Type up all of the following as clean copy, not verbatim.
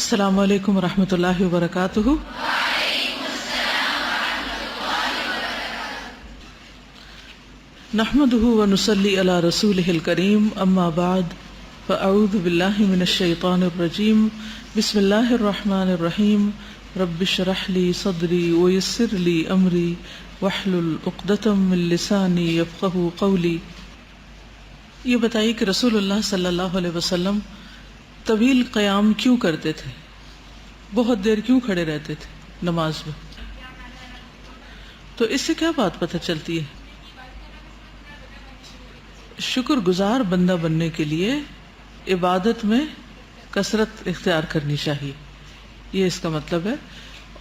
السلام علیکم ورحمۃ اللہ وبرکاتہ۔ نحمده ونصلی علی رسولہ الکریم، اما بعد فاعوذ باللہ من الشیطان الرجیم، بسم اللہ الرحمن الرحیم، رب اشرح لی صدری ویسر لی امری واحلل عقدۃ من لسانی یفقہوا قولی۔ یہ بتائیے کہ رسول اللہ صلی اللہ علیہ وسلم طویل قیام کیوں کرتے تھے؟ بہت دیر کیوں کھڑے رہتے تھے نماز میں؟ تو اس سے کیا بات پتہ چلتی ہے؟ شکر گزار بندہ بننے کے لیے عبادت میں کثرت اختیار کرنی چاہیے، یہ اس کا مطلب ہے۔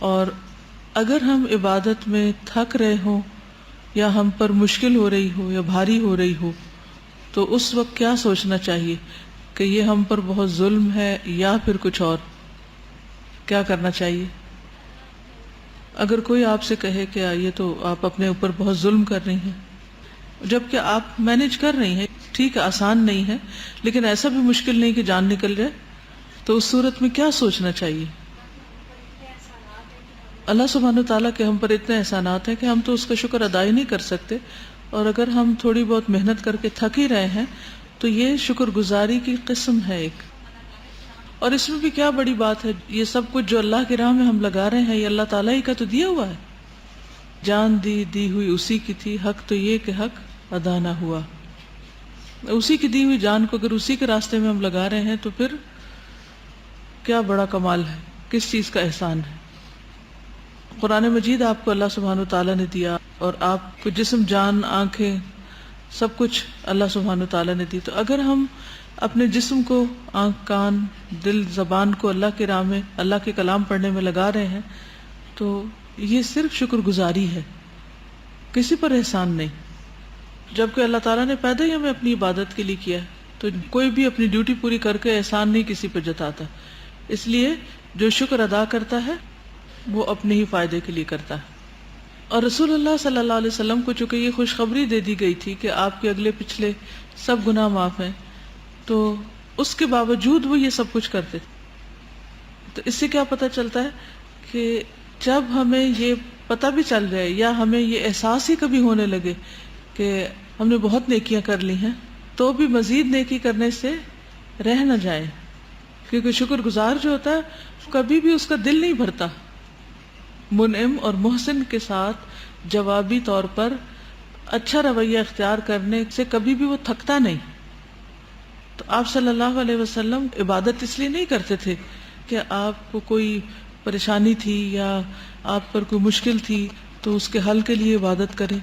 اور اگر ہم عبادت میں تھک رہے ہوں یا ہم پر مشکل ہو رہی ہو یا بھاری ہو رہی ہو تو اس وقت کیا سوچنا چاہیے کہ یہ ہم پر بہت ظلم ہے یا پھر کچھ اور؟ کیا کرنا چاہیے؟ اگر کوئی آپ سے کہے کہ یہ تو آپ اپنے اوپر بہت ظلم کر رہی ہیں، جبکہ آپ مینج کر رہی ہیں، ٹھیک ہے آسان نہیں ہے لیکن ایسا بھی مشکل نہیں کہ جان نکل جائے، تو اس صورت میں کیا سوچنا چاہیے؟ اللہ سبحانہ وتعالیٰ کے ہم پر اتنے احسانات ہیں کہ ہم تو اس کا شکر ادا ہی نہیں کر سکتے، اور اگر ہم تھوڑی بہت محنت کر کے تھک ہی رہے ہیں تو یہ شکر گزاری کی قسم ہے ایک۔ اور اس میں بھی کیا بڑی بات ہے، یہ سب کچھ جو اللہ کی راہ میں ہم لگا رہے ہیں یہ اللہ تعالیٰ ہی کا تو دیا ہوا ہے۔ جان دی ہوئی اسی کی تھی، حق تو یہ کہ حق ادا نہ ہوا۔ اسی کی دی ہوئی جان کو اگر اسی کے راستے میں ہم لگا رہے ہیں تو پھر کیا بڑا کمال ہے، کس چیز کا احسان ہے۔ قرآن مجید آپ کو اللہ سبحانہ وتعالیٰ نے دیا، اور آپ کو جسم، جان، آنکھیں، سب کچھ اللہ سبحانہ وتعالیٰ نے دی، تو اگر ہم اپنے جسم کو، آنکھ، کان، دل، زبان کو اللہ کی راہ میں، اللہ کے کلام پڑھنے میں لگا رہے ہیں تو یہ صرف شکر گزاری ہے، کسی پر احسان نہیں۔ جبکہ اللہ تعالیٰ نے پیدا ہی ہمیں اپنی عبادت کے لیے کیا ہے، تو کوئی بھی اپنی ڈیوٹی پوری کر کے احسان نہیں کسی پہ جتاتا، اس لیے جو شکر ادا کرتا ہے وہ اپنے ہی فائدے کے لیے کرتا ہے۔ اور رسول اللہ صلی اللہ علیہ وسلم کو چونکہ یہ خوشخبری دے دی گئی تھی کہ آپ کے اگلے پچھلے سب گناہ معاف ہیں، تو اس کے باوجود وہ یہ سب کچھ کرتے تھے۔ تو اس سے کیا پتہ چلتا ہے کہ جب ہمیں یہ پتہ بھی چل جائے یا ہمیں یہ احساس ہی کبھی ہونے لگے کہ ہم نے بہت نیکیاں کر لی ہیں، تو بھی مزید نیکی کرنے سے رہ نہ جائیں، کیونکہ شکر گزار جو ہوتا ہے کبھی بھی اس کا دل نہیں بھرتا۔ منعم اور محسن کے ساتھ جوابی طور پر اچھا رویہ اختیار کرنے سے کبھی بھی وہ تھکتا نہیں۔ تو آپ صلی اللہ علیہ وسلم عبادت اس لیے نہیں کرتے تھے کہ آپ کو کوئی پریشانی تھی یا آپ پر کوئی مشکل تھی تو اس کے حل کے لیے عبادت کریں،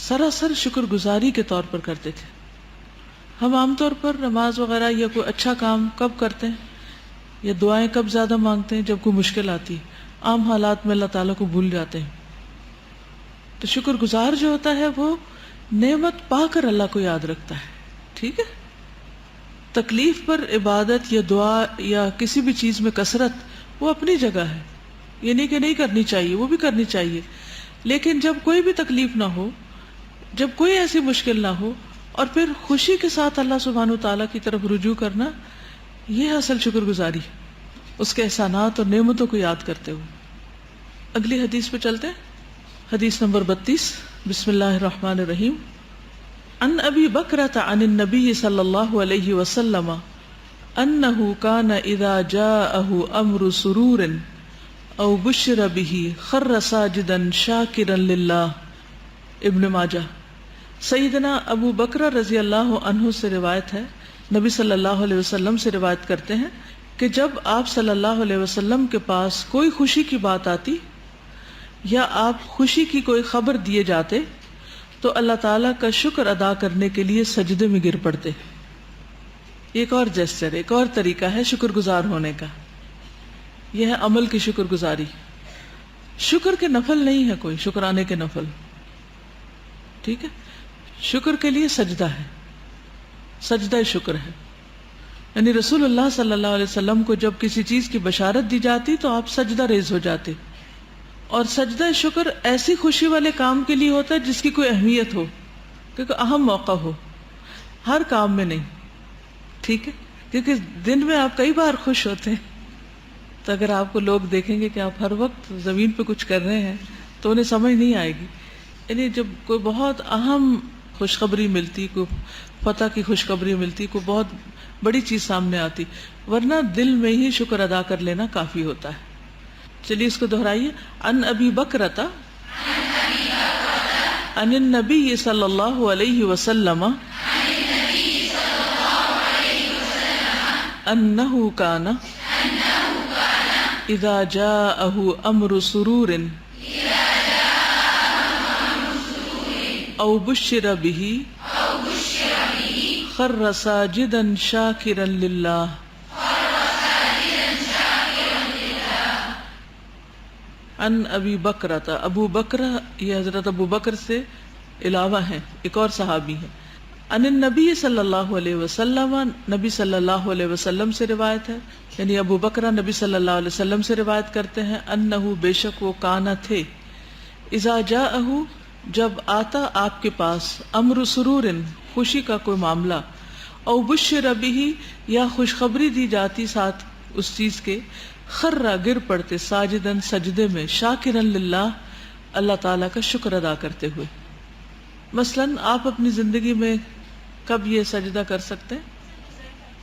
سراسر شکر گزاری کے طور پر کرتے تھے۔ ہم عام طور پر نماز وغیرہ یا کوئی اچھا کام کب کرتے ہیں یا دعائیں کب زیادہ مانگتے ہیں؟ جب کوئی مشکل آتی ہے، عام حالات میں اللہ تعالیٰ کو بھول جاتے ہیں۔ تو شکر گزار جو ہوتا ہے وہ نعمت پا کر اللہ کو یاد رکھتا ہے، ٹھیک ہے؟ تکلیف پر عبادت یا دعا یا کسی بھی چیز میں کثرت وہ اپنی جگہ ہے، یہ نہیں کہ نہیں کرنی چاہیے، وہ بھی کرنی چاہیے، لیکن جب کوئی بھی تکلیف نہ ہو، جب کوئی ایسی مشکل نہ ہو، اور پھر خوشی کے ساتھ اللہ سبحانہ وتعالیٰ کی طرف رجوع کرنا، یہ اصل شکر گزاری ہے، اس کے احسانات اور نعمتوں کو یاد کرتے ہوئے۔ اگلی حدیث پہ چلتے ہیں، حدیث نمبر 32، بسم اللہ الرحمن الرحیم۔ عن ابی بکرۃ عن النبی صلی اللہ علیہ وسلم انہ کان اذا جاءہ امر سرور او بشر بہ خر ساجدا شاکرا للہ۔ ابن ماجہ۔ سیدنا ابو بکر رضی اللہ عنہ سے روایت ہے، نبی صلی اللہ علیہ وسلم سے روایت کرتے ہیں کہ جب آپ صلی اللہ علیہ وسلم کے پاس کوئی خوشی کی بات آتی یا آپ خوشی کی کوئی خبر دیے جاتے تو اللہ تعالیٰ کا شکر ادا کرنے کے لیے سجدے میں گر پڑتے۔ ایک اور جیسچر، ایک اور طریقہ ہے شکر گزار ہونے کا، یہ ہے عمل کی شکر گزاری۔ شکر کے نفل نہیں ہے کوئی، شکرانے کے نفل، ٹھیک ہے؟ شکر کے لیے سجدہ ہے، سجدہ شکر ہے۔ یعنی رسول اللہ صلی اللہ علیہ وسلم کو جب کسی چیز کی بشارت دی جاتی تو آپ سجدہ ریز ہو جاتے، اور سجدہ شکر ایسی خوشی والے کام کے لیے ہوتا ہے جس کی کوئی اہمیت ہو، کیونکہ اہم موقع ہو، ہر کام میں نہیں، ٹھیک ہے؟ کیونکہ دن میں آپ کئی بار خوش ہوتے ہیں، تو اگر آپ کو لوگ دیکھیں گے کہ آپ ہر وقت زمین پہ کچھ کر رہے ہیں تو انہیں سمجھ نہیں آئے گی. یعنی جب کوئی بہت اہم خوشخبری ملتی، کوئی فتح کی خوشخبری ملتی، کوئی بہت بڑی چیز سامنے آتی، ورنہ دل میں ہی شکر ادا کر لینا کافی ہوتا ہے. چلیے اس کو دہرائیے. ان ابی بکرۃ عن النبی صلی اللہ علیہ وسلم انہ کان اذا جاءہ امر سرور او بشر به خر ساجدا شاکرا للہ. ان ابی بکرۃ، ابو بکر یہ حضرت ابو بکر سے علاوہ ہیں، ایک اور صحابی ہیں. ان النبی صلی اللہ علیہ وسلم، نبی صلی اللہ علیہ وسلم سے روایت ہے، یعنی ابو بکر نبی صلی اللہ علیہ وسلم سے روایت کرتے ہیں. انہ بے شک وہ کانا تھے، اذا جاءہ جب آتا آپ کے پاس، امر سرور خوشی کا کوئی معاملہ، او بشر بہ یا خوشخبری دی جاتی ساتھ اس چیز کے، خرّا گر پڑتے، ساجدن سجدے میں، شاکرن للہ اللہ تعالیٰ کا شکر ادا کرتے ہوئے. مثلاً آپ اپنی زندگی میں کب یہ سجدہ کر سکتے ہیں؟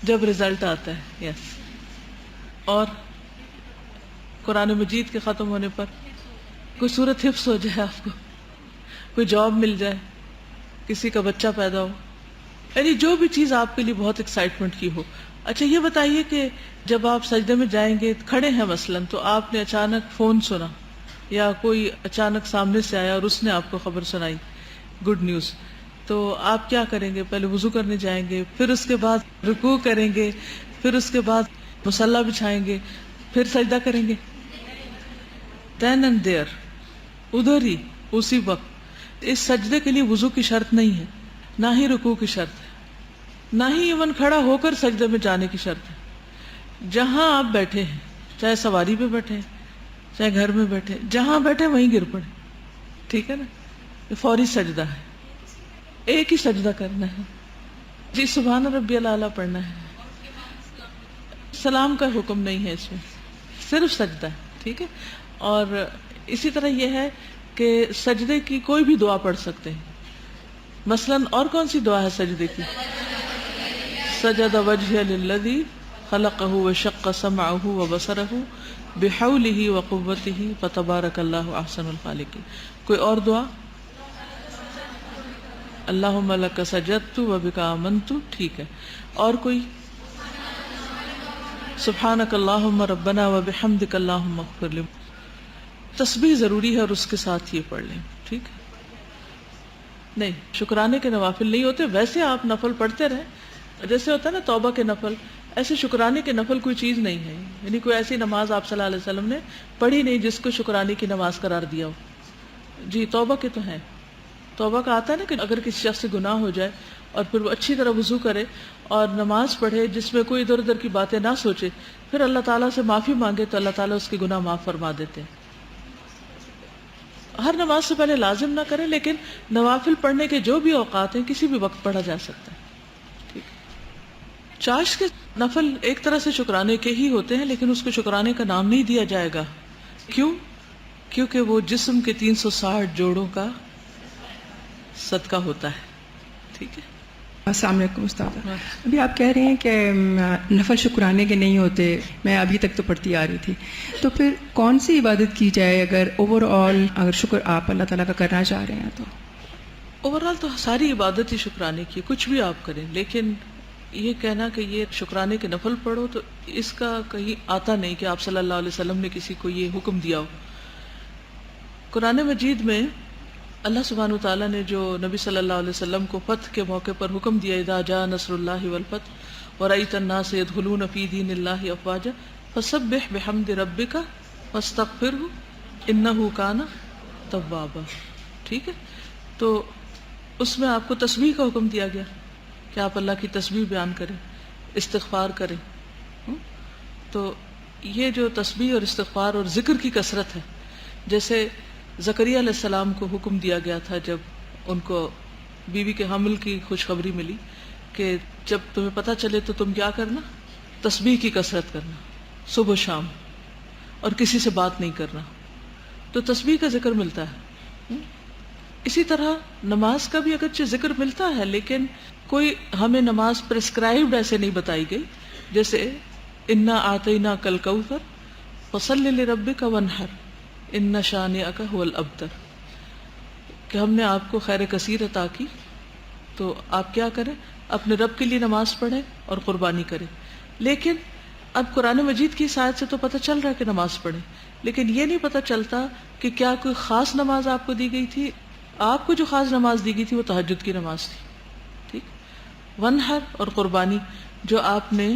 جب رزلٹ آتا ہے. یس. اور قرآن مجید کے ختم ہونے پر کوئی صورت حفظ ہو جائے، آپ کو کوئی جاب مل جائے، کسی کا بچہ پیدا ہو، یعنی جو بھی چیز آپ کے لیے بہت ایکسائٹمنٹ کی ہو. اچھا یہ بتائیے کہ جب آپ سجدے میں جائیں گے، کھڑے ہیں مثلاً، تو آپ نے اچانک فون سنا یا کوئی اچانک سامنے سے آیا اور اس نے آپ کو خبر سنائی، گڈ نیوز، تو آپ کیا کریں گے؟ پہلے وضو کرنے جائیں گے، پھر اس کے بعد رکوع کریں گے، پھر اس کے بعد مصلی بچھائیں گے، پھر سجدہ کریں گے. دین اینڈ دیئر، ادھر ہی اسی وقت. اس سجدے کے لیے وضو کی شرط نہیں ہے، نہ ہی رکوع کی شرط ہے، نہ ہی ایون کھڑا ہو کر سجدے میں جانے کی شرط ہے. جہاں آپ بیٹھے ہیں، چاہے سواری پہ بیٹھے ہیں، چاہے گھر میں بیٹھے، جہاں بیٹھے وہیں گر پڑے. ٹھیک ہے نا؟ یہ فوری سجدہ ہے، ایک ہی سجدہ کرنا ہے. جی سبحان ربی الاعلیٰ پڑھنا ہے، سلام کا حکم نہیں ہے اس میں، صرف سجدہ ہے. ٹھیک ہے. اور اسی طرح یہ ہے کہ سجدے کی کوئی بھی دعا پڑھ سکتے ہیں. مثلاً اور کون سی دعا ہے سجدے کی؟ سجد وجہ للذی خلقہ وشق سمعہ وبصرہ بحولہ وقوتہ فتبارک اللہ احسن الخالقین. کوئی اور دعا؟ اللہم لک سجدت وبک آمنت. ٹھیک ہے. اور کوئی؟ سبحانک اللہم ربنا وبحمدک اللہم اغفر لی. تسبیح ضروری ہے اور اس کے ساتھ یہ پڑھ لیں. ٹھیک ہے. نہیں، شکرانے کے نوافل نہیں ہوتے، ویسے آپ نفل پڑھتے رہیں، جیسے ہوتا ہے نا توبہ کے نفل، ایسے شکرانے کے نفل کوئی چیز نہیں ہے. یعنی کوئی ایسی نماز آپ صلی اللہ علیہ وسلم نے پڑھی نہیں جس کو شکرانے کی نماز قرار دیا ہو. جی توبہ کے تو ہیں. توبہ کا آتا ہے نا کہ اگر کسی شخص سے گناہ ہو جائے اور پھر وہ اچھی طرح وضو کرے اور نماز پڑھے جس میں کوئی ادھر ادھر کی باتیں نہ سوچے، پھر اللہ تعالیٰ سے معافی مانگے تو اللہ تعالیٰ اس کے گناہ معاف فرما دیتے ہیں. ہر نماز سے پہلے لازم نہ کریں، لیکن نوافل پڑھنے کے جو بھی اوقات ہیں کسی بھی وقت پڑھا جا سکتا ہے. ٹھیک. چاشت کے نفل ایک طرح سے شکرانے کے ہی ہوتے ہیں، لیکن اس کو شکرانے کا نام نہیں دیا جائے گا. کیوں؟ کیونکہ وہ جسم کے 360 جوڑوں کا صدقہ ہوتا ہے. ٹھیک ہے. السلام علیکم استاد. ابھی آپ کہہ رہے ہیں کہ نفل شکرانے کے نہیں ہوتے، میں ابھی تک تو پڑھتی آ رہی تھی، تو پھر کون سی عبادت کی جائے اگر اوور آل اگر شکر آپ اللہ تعالیٰ کا کرنا چاہ رہے ہیں؟ تو اوور آل تو ساری عبادت ہی شکرانے کی، کچھ بھی آپ کریں، لیکن یہ کہنا کہ یہ شکرانے کے نفل پڑھو تو اس کا کہیں آتا نہیں کہ آپ صلی اللہ علیہ وسلم نے کسی کو یہ حکم دیا ہو. قرآن مجید میں اللہ سبحانہ وتعالیٰ نے جو نبی صلی اللہ علیہ وسلم کو فتح کے موقع پر حکم دیا، اذا جاء نصر اللہ والفتح ورأیت الناس يدخلون فی دین اللہ افواجا فسبح بحمد ربک واستغفرہ انہ کان توابا. ٹھیک ہے. تو اس میں آپ کو تسبیح کا حکم دیا گیا کہ آپ اللہ کی تسبیح بیان کریں، استغفار کریں. تو یہ جو تسبیح اور استغفار اور ذکر کی کثرت ہے، جیسے زکریا علیہ السلام کو حکم دیا گیا تھا جب ان کو بیوی کے حمل کی خوشخبری ملی کہ جب تمہیں پتہ چلے تو تم کیا کرنا؟ تسبیح کی کثرت کرنا صبح و شام. اور کسی سے بات نہیں کرنا، تو تسبیح کا ذکر ملتا ہے۔ اسی طرح نماز کا بھی اگرچہ ذکر ملتا ہے، لیکن کوئی ہمیں نماز پرسکرائبڈ ایسے نہیں بتائی گئی، جیسے انا اعطیناک الکوثر فصلی لربک وانحر ان شانئک ھو الابتر، کہ ہم نے آپ کو خیر کثیر عطا کی تو آپ کیا کریں، اپنے رب کے لیے نماز پڑھیں اور قربانی کریں۔ لیکن اب قرآن مجید کی آیت سے تو پتہ چل رہا ہے کہ نماز پڑھیں، لیکن یہ نہیں پتہ چلتا کہ کیا کوئی خاص نماز آپ کو دی گئی تھی۔ آپ کو جو خاص نماز دی گئی تھی وہ تہجد کی نماز تھی، ٹھیک۔ ونحر اور قربانی، جو آپ نے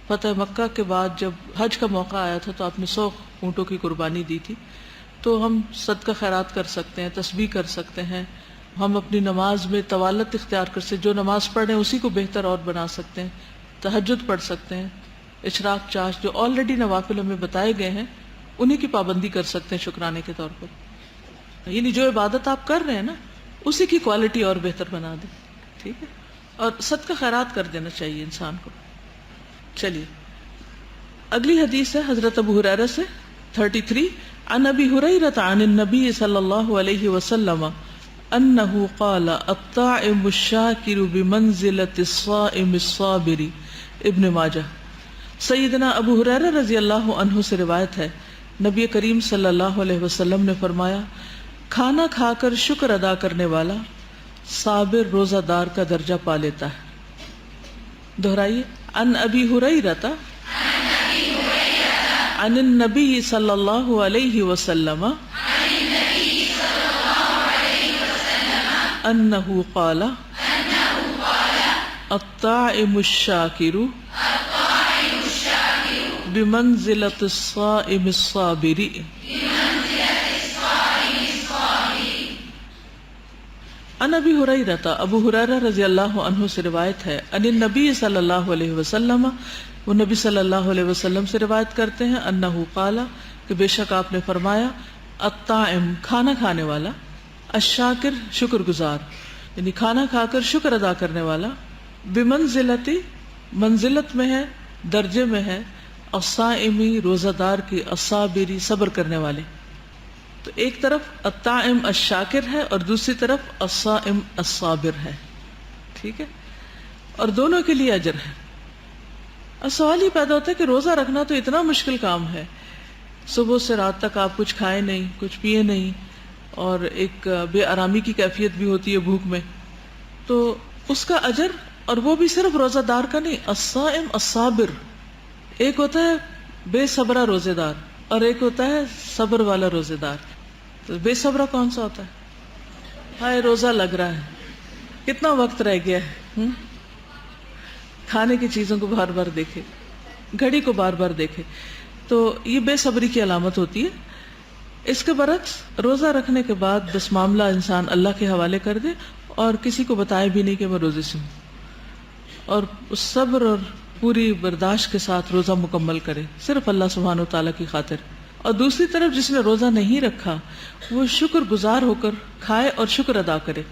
فتح مکہ کے بعد جب حج کا موقع آیا تھا تو آپ نے 100 اونٹوں کی قربانی دی تھی، تو ہم صدقہ خیرات کر سکتے ہیں، تسبیح کر سکتے ہیں، ہم اپنی نماز میں طوالت اختیار کر سکتے، جو نماز پڑھ رہے ہیں اسی کو بہتر اور بنا سکتے ہیں، تہجد پڑھ سکتے ہیں، اشراق چاش جو آلریڈی نوافل ہمیں بتائے گئے ہیں انہی کی پابندی کر سکتے ہیں شکرانے کے طور پر، یعنی جو عبادت آپ کر رہے ہیں نا اسی کی کوالٹی اور بہتر بنا دیں، ٹھیک ہے۔ اور صدقہ خیرات کر دینا چاہیے انسان کو۔ چلیے اگلی حدیث ہے حضرت ابو ہریرہ سے 33، عن ابی ہریرہ عن النبی صلی اللہ علیہ وسلم انہ قال الطاعم الشاکر بمنزلۃ الصائم الصابر، ابن ماجہ۔ سیدنا ابو ہریرہ رضی اللہ عنہ سے روایت ہے، نبی کریم صلی اللہ علیہ وسلم نے فرمایا، کھانا کھا کر شکر ادا کرنے والا صابر روزہ دار کا درجہ پا لیتا ہے۔ دہرائیے، عن ابی ہریرہ عن النبی صلی اللہ علیہ وسلم انہ قال الطاعم الشاکر بمنزلۃ الصائم الصابر۔ عن ابی ہریرہ، ابو ہریرہ رضی اللہ عنہ سے روایت ہے، عن النبی صلی اللہ علیہ وسلم، وہ نبی صلی اللہ علیہ وسلم سے روایت کرتے ہیں، انہ قال، کہ بے شک آپ نے فرمایا، الطاعم کھانا کھانے والا، الشاکر شکر گزار، یعنی کھانا کھا کر شکر ادا کرنے والا، بمنزلۃ منزلت میں ہے، درجے میں ہے، الصائمی روزہ دار کی، الصابری صبر کرنے والے۔ تو ایک طرف الطاعم الشاکر ہے اور دوسری طرف الصائم الصابر ہے، ٹھیک ہے، اور دونوں کے لیے اجر ہے۔ اب سوال یہ پیدا ہوتا ہے کہ روزہ رکھنا تو اتنا مشکل کام ہے، صبح سے رات تک آپ کچھ کھائے نہیں، کچھ پیے نہیں، اور ایک بے آرامی کی کیفیت بھی ہوتی ہے بھوک میں، تو اس کا اجر، اور وہ بھی صرف روزہ دار کا نہیں، الصائم الصابر، ایک ہوتا ہے بے صبرہ روزے دار اور ایک ہوتا ہے صبر والا روزے دار۔ تو بے صبرہ کون سا ہوتا ہے؟ ہائے روزہ لگ رہا ہے، کتنا وقت رہ گیا ہے، کھانے کی چیزوں کو بار بار دیکھے، گھڑی کو بار بار دیکھے، تو یہ بے صبری کی علامت ہوتی ہے۔ اس کے برعکس روزہ رکھنے کے بعد بس معاملہ انسان اللہ کے حوالے کر دے اور کسی کو بتائے بھی نہیں کہ میں روزے سے ہوں، اور اس صبر اور پوری برداشت کے ساتھ روزہ مکمل کرے صرف اللہ سبحانہ و تعالیٰ کی خاطر۔ اور دوسری طرف جس نے روزہ نہیں رکھا وہ شکر گزار ہو کر کھائے اور شکر ادا کرے۔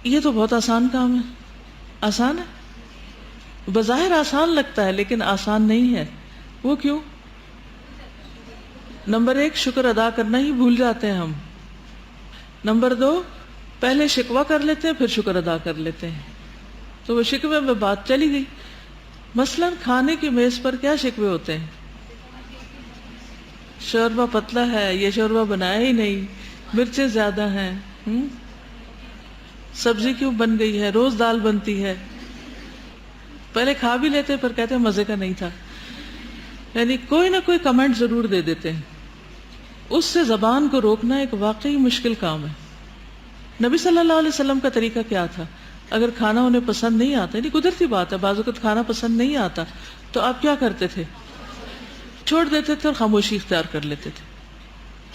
یہ تو بہت آسان کام ہے، آسان ہے، بظاہر آسان لگتا ہے لیکن آسان نہیں ہے۔ وہ کیوں؟ نمبر 1 شکر ادا کرنا ہی بھول جاتے ہیں ہم، نمبر 2 پہلے شکوہ کر لیتے ہیں پھر شکر ادا کر لیتے ہیں، تو وہ شکوے میں بات چلی گئی۔ مثلا کھانے کی میز پر کیا شکوے ہوتے ہیں؟ شوربہ پتلا ہے، یہ شوربہ بنایا ہی نہیں، مرچیں زیادہ ہیں، سبزی کیوں بن گئی ہے، روز دال بنتی ہے، پہلے کھا بھی لیتے پھر کہتے ہیں مزے کا نہیں تھا، یعنی کوئی نہ کوئی کمنٹ ضرور دے دیتے ہیں۔ اس سے زبان کو روکنا ایک واقعی مشکل کام ہے۔ نبی صلی اللہ علیہ وسلم کا طریقہ کیا تھا؟ اگر کھانا انہیں پسند نہیں آتا، یعنی قدرتی بات ہے بعض وقت کھانا پسند نہیں آتا، تو آپ کیا کرتے تھے؟ چھوڑ دیتے تھے اور خاموشی اختیار کر لیتے تھے،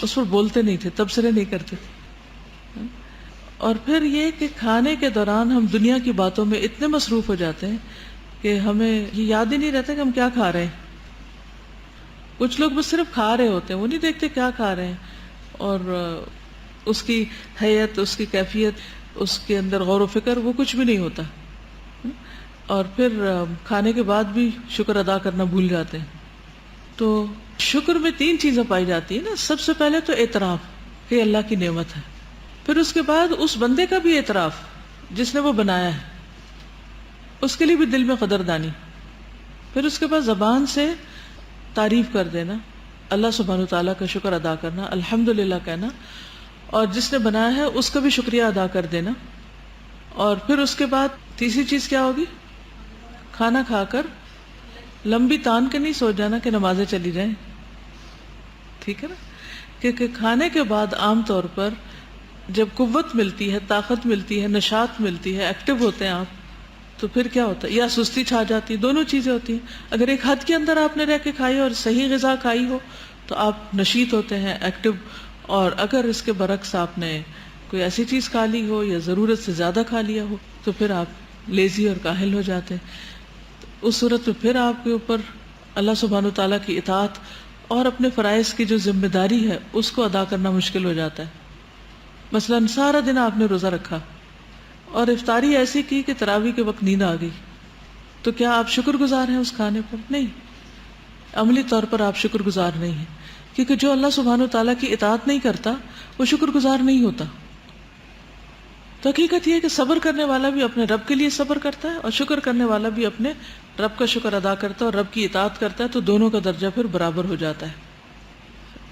اس پر بولتے نہیں تھے، تبصرے نہیں کرتے تھے۔ اور پھر یہ کہ کھانے کے دوران ہم دنیا کی باتوں میں اتنے مصروف ہو جاتے ہیں کہ ہمیں یہ یاد ہی نہیں رہتا کہ ہم کیا کھا رہے ہیں۔ کچھ لوگ بس صرف کھا رہے ہوتے ہیں، وہ نہیں دیکھتے کیا کھا رہے ہیں، اور اس کی حیت، اس کی کیفیت، اس کے اندر غور و فکر، وہ کچھ بھی نہیں ہوتا۔ اور پھر کھانے کے بعد بھی شکر ادا کرنا بھول جاتے ہیں۔ تو شکر میں 3 چیزیں پائی جاتی ہیں نا. سب سے پہلے تو اعتراف کہ اللہ کی نعمت ہے، پھر اس کے بعد اس بندے کا بھی اعتراف جس نے وہ بنایا ہے، اس کے لیے بھی دل میں قدردانی، پھر اس کے بعد زبان سے تعریف کر دینا، اللہ سبحانہ تعالیٰ کا شکر ادا کرنا، الحمدللہ کہنا، اور جس نے بنایا ہے اس کا بھی شکریہ ادا کر دینا. اور پھر اس کے بعد تیسری چیز کیا ہوگی؟ کھانا کھا کر لمبی تان کے نہیں سو جانا کہ نمازیں چلی جائیں. ٹھیک ہے نا؟ کیونکہ کھانے کے بعد عام طور پر جب قوت ملتی ہے، طاقت ملتی ہے، نشاط ملتی ہے، ایکٹیو ہوتے ہیں آپ، تو پھر کیا ہوتا ہے؟ یا سستی چھا جاتی ہے، دونوں چیزیں ہوتی ہیں. اگر ایک حد کے اندر آپ نے رہ کے کھائی اور صحیح غذا کھائی ہو تو آپ نشیط ہوتے ہیں، ایکٹیو. اور اگر اس کے برعکس آپ نے کوئی ایسی چیز کھا لی ہو یا ضرورت سے زیادہ کھا لیا ہو تو پھر آپ لیزی اور کاہل ہو جاتے ہیں. اس صورت میں پھر آپ کے اوپر اللہ سبحانہ تعالیٰ کی اطاعت اور اپنے فرائض کی جو ذمہ داری ہے اس کو ادا کرنا مشکل ہو جاتا ہے. مثلاً سارا دن آپ نے روزہ رکھا اور افطاری ایسی کی کہ تراویح کے وقت نیند آ گئی، تو کیا آپ شکر گزار ہیں اس کھانے پر؟ نہیں، عملی طور پر آپ شکر گزار نہیں ہیں، کیونکہ جو اللہ سبحانہ تعالیٰ کی اطاعت نہیں کرتا وہ شکر گزار نہیں ہوتا. تو حقیقت یہ ہے کہ صبر کرنے والا بھی اپنے رب کے لیے صبر کرتا ہے اور شکر کرنے والا بھی اپنے رب کا شکر ادا کرتا ہے اور رب کی اطاعت کرتا ہے، تو دونوں کا درجہ پھر برابر ہو جاتا ہے.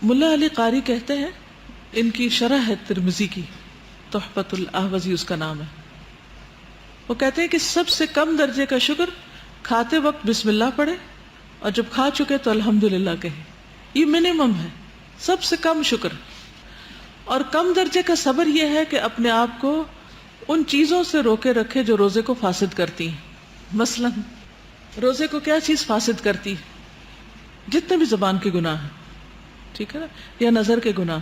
ملا علی قاری کہتے ہیں، ان کی شرح ہے ترمذی کی، تحفۃ الاحوذی اس کا نام ہے. وہ کہتے ہیں کہ سب سے کم درجے کا شکر کھاتے وقت بسم اللہ پڑھے اور جب کھا چکے تو الحمدللہ کہے. یہ منیمم ہے، سب سے کم شکر. اور کم درجے کا صبر یہ ہے کہ اپنے آپ کو ان چیزوں سے روکے رکھے جو روزے کو فاسد کرتی ہیں. مثلا روزے کو کیا چیز فاسد کرتی؟ جتنے بھی زبان کے گناہ ہیں، ٹھیک ہے نا، یا نظر کے گناہ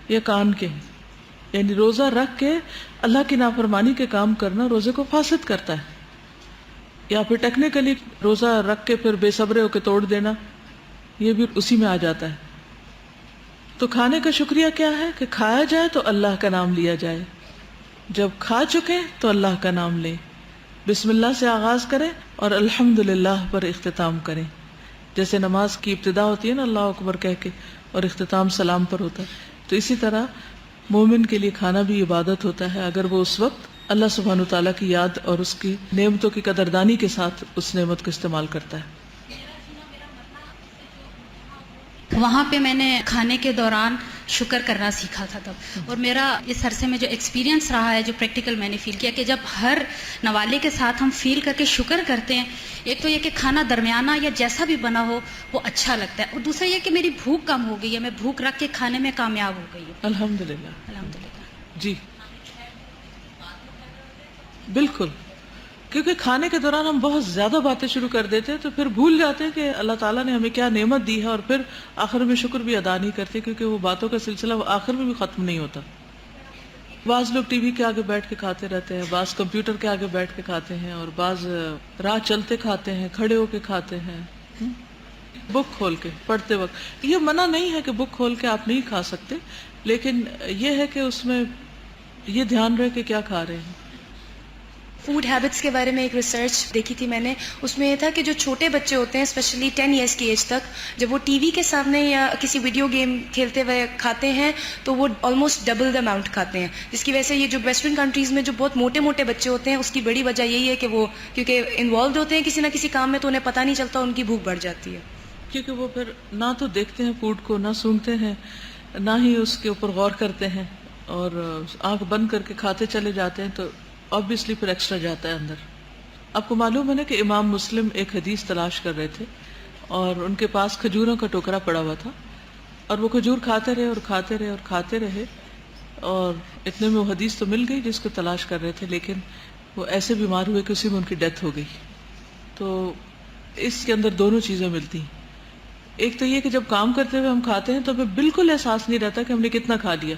یا کان کے، یعنی روزہ رکھ کے اللہ کی نافرمانی کے کام کرنا روزے کو فاسد کرتا ہے. یا پھر ٹیکنیکلی روزہ رکھ کے پھر بے صبرے ہو کے توڑ دینا، یہ بھی اسی میں آ جاتا ہے. تو کھانے کا شکریہ کیا ہے کہ کھایا جائے تو اللہ کا نام لیا جائے، جب کھا چکے تو اللہ کا نام لیں، بسم اللہ سے آغاز کریں اور الحمدللہ پر اختتام کریں. جیسے نماز کی ابتدا ہوتی ہے نا اللہ اکبر کہہ کے اور اختتام سلام پر ہوتا ہے، تو اسی طرح مومن کے لیے کھانا بھی عبادت ہوتا ہے اگر وہ اس وقت اللہ سبحانہ تعالیٰ کی یاد اور اس کی نعمتوں کی قدردانی کے ساتھ اس نعمت کو استعمال کرتا ہے. وہاں پہ میں نے کھانے کے دوران شکر کرنا سیکھا تھا تب، اور میرا اس عرصے میں جو ایکسپیرینس رہا ہے، جو پریکٹیکل میں نے فیل کیا کہ جب ہر نوالے کے ساتھ ہم فیل کر کے شکر کرتے ہیں، ایک تو یہ کہ کھانا درمیانہ یا جیسا بھی بنا ہو وہ اچھا لگتا ہے، اور دوسرا یہ کہ میری بھوک کم ہو گئی ہے، میں بھوک رکھ کے کھانے میں کامیاب ہو گئی ہوں. الحمدللہ. الحمدللہ. جی بالکل، کیونکہ کھانے کے دوران ہم بہت زیادہ باتیں شروع کر دیتے ہیں تو پھر بھول جاتے ہیں کہ اللہ تعالیٰ نے ہمیں کیا نعمت دی ہے، اور پھر آخر میں شکر بھی ادا نہیں کرتے کیونکہ وہ باتوں کا سلسلہ وہ آخر میں بھی ختم نہیں ہوتا. بعض لوگ ٹی وی کے آگے بیٹھ کے کھاتے رہتے ہیں، بعض کمپیوٹر کے آگے بیٹھ کے کھاتے ہیں، اور بعض راہ چلتے کھاتے ہیں، کھڑے ہو کے کھاتے ہیں، بک کھول کے پڑھتے وقت. یہ منع نہیں ہے کہ بک کھول کے آپ نہیں کھا سکتے، لیکن یہ ہے کہ اس میں یہ دھیان رہے کہ کیا کھا رہے ہیں. فوڈ ہیبٹس کے بارے میں ایک ریسرچ دیکھی تھی میں نے، اس میں یہ تھا کہ جو چھوٹے بچے ہوتے ہیں اسپیشلی 10 ایئرس کی ایج تک، جب وہ ٹی وی کے سامنے یا کسی ویڈیو گیم کھیلتے ہوئے کھاتے ہیں تو وہ آلموسٹ ڈبل دا اماؤنٹ کھاتے ہیں، جس کی وجہ سے یہ جو ویسٹرن کنٹریز میں جو بہت موٹے موٹے بچے ہوتے ہیں اس کی بڑی وجہ یہی ہے کہ وہ کیونکہ انوالوڈ ہوتے ہیں کسی نہ کسی کام میں تو انہیں پتہ نہیں چلتا، ان کی بھوک بڑھ جاتی ہے. کیونکہ وہ پھر نہ تو دیکھتے ہیں فوڈ کو، نہ سونگتے ہیں، نہ ہی اس کے اوپر غور کرتے ہیں، اور آنکھ بند کر کے کھاتے چلے جاتے ہیں، تو obviously پھر ایکسٹرا جاتا ہے اندر. آپ کو معلوم ہے نا کہ امام مسلم ایک حدیث تلاش کر رہے تھے اور ان کے پاس کھجوروں کا ٹوکرا پڑا ہوا تھا، اور وہ کھجور کھاتے رہے اور کھاتے رہے اور کھاتے رہے، اور اتنے میں وہ حدیث تو مل گئی جس کو تلاش کر رہے تھے، لیکن وہ ایسے بیمار ہوئے کہ اسی میں ان کی ڈیتھ ہو گئی. تو اس کے اندر دونوں چیزیں ملتی ہیں. ایک تو یہ کہ جب کام کرتے ہوئے ہم کھاتے ہیں تو ہمیں بالکل احساس نہیں رہتا کہ ہم نے کتنا کھا لیا.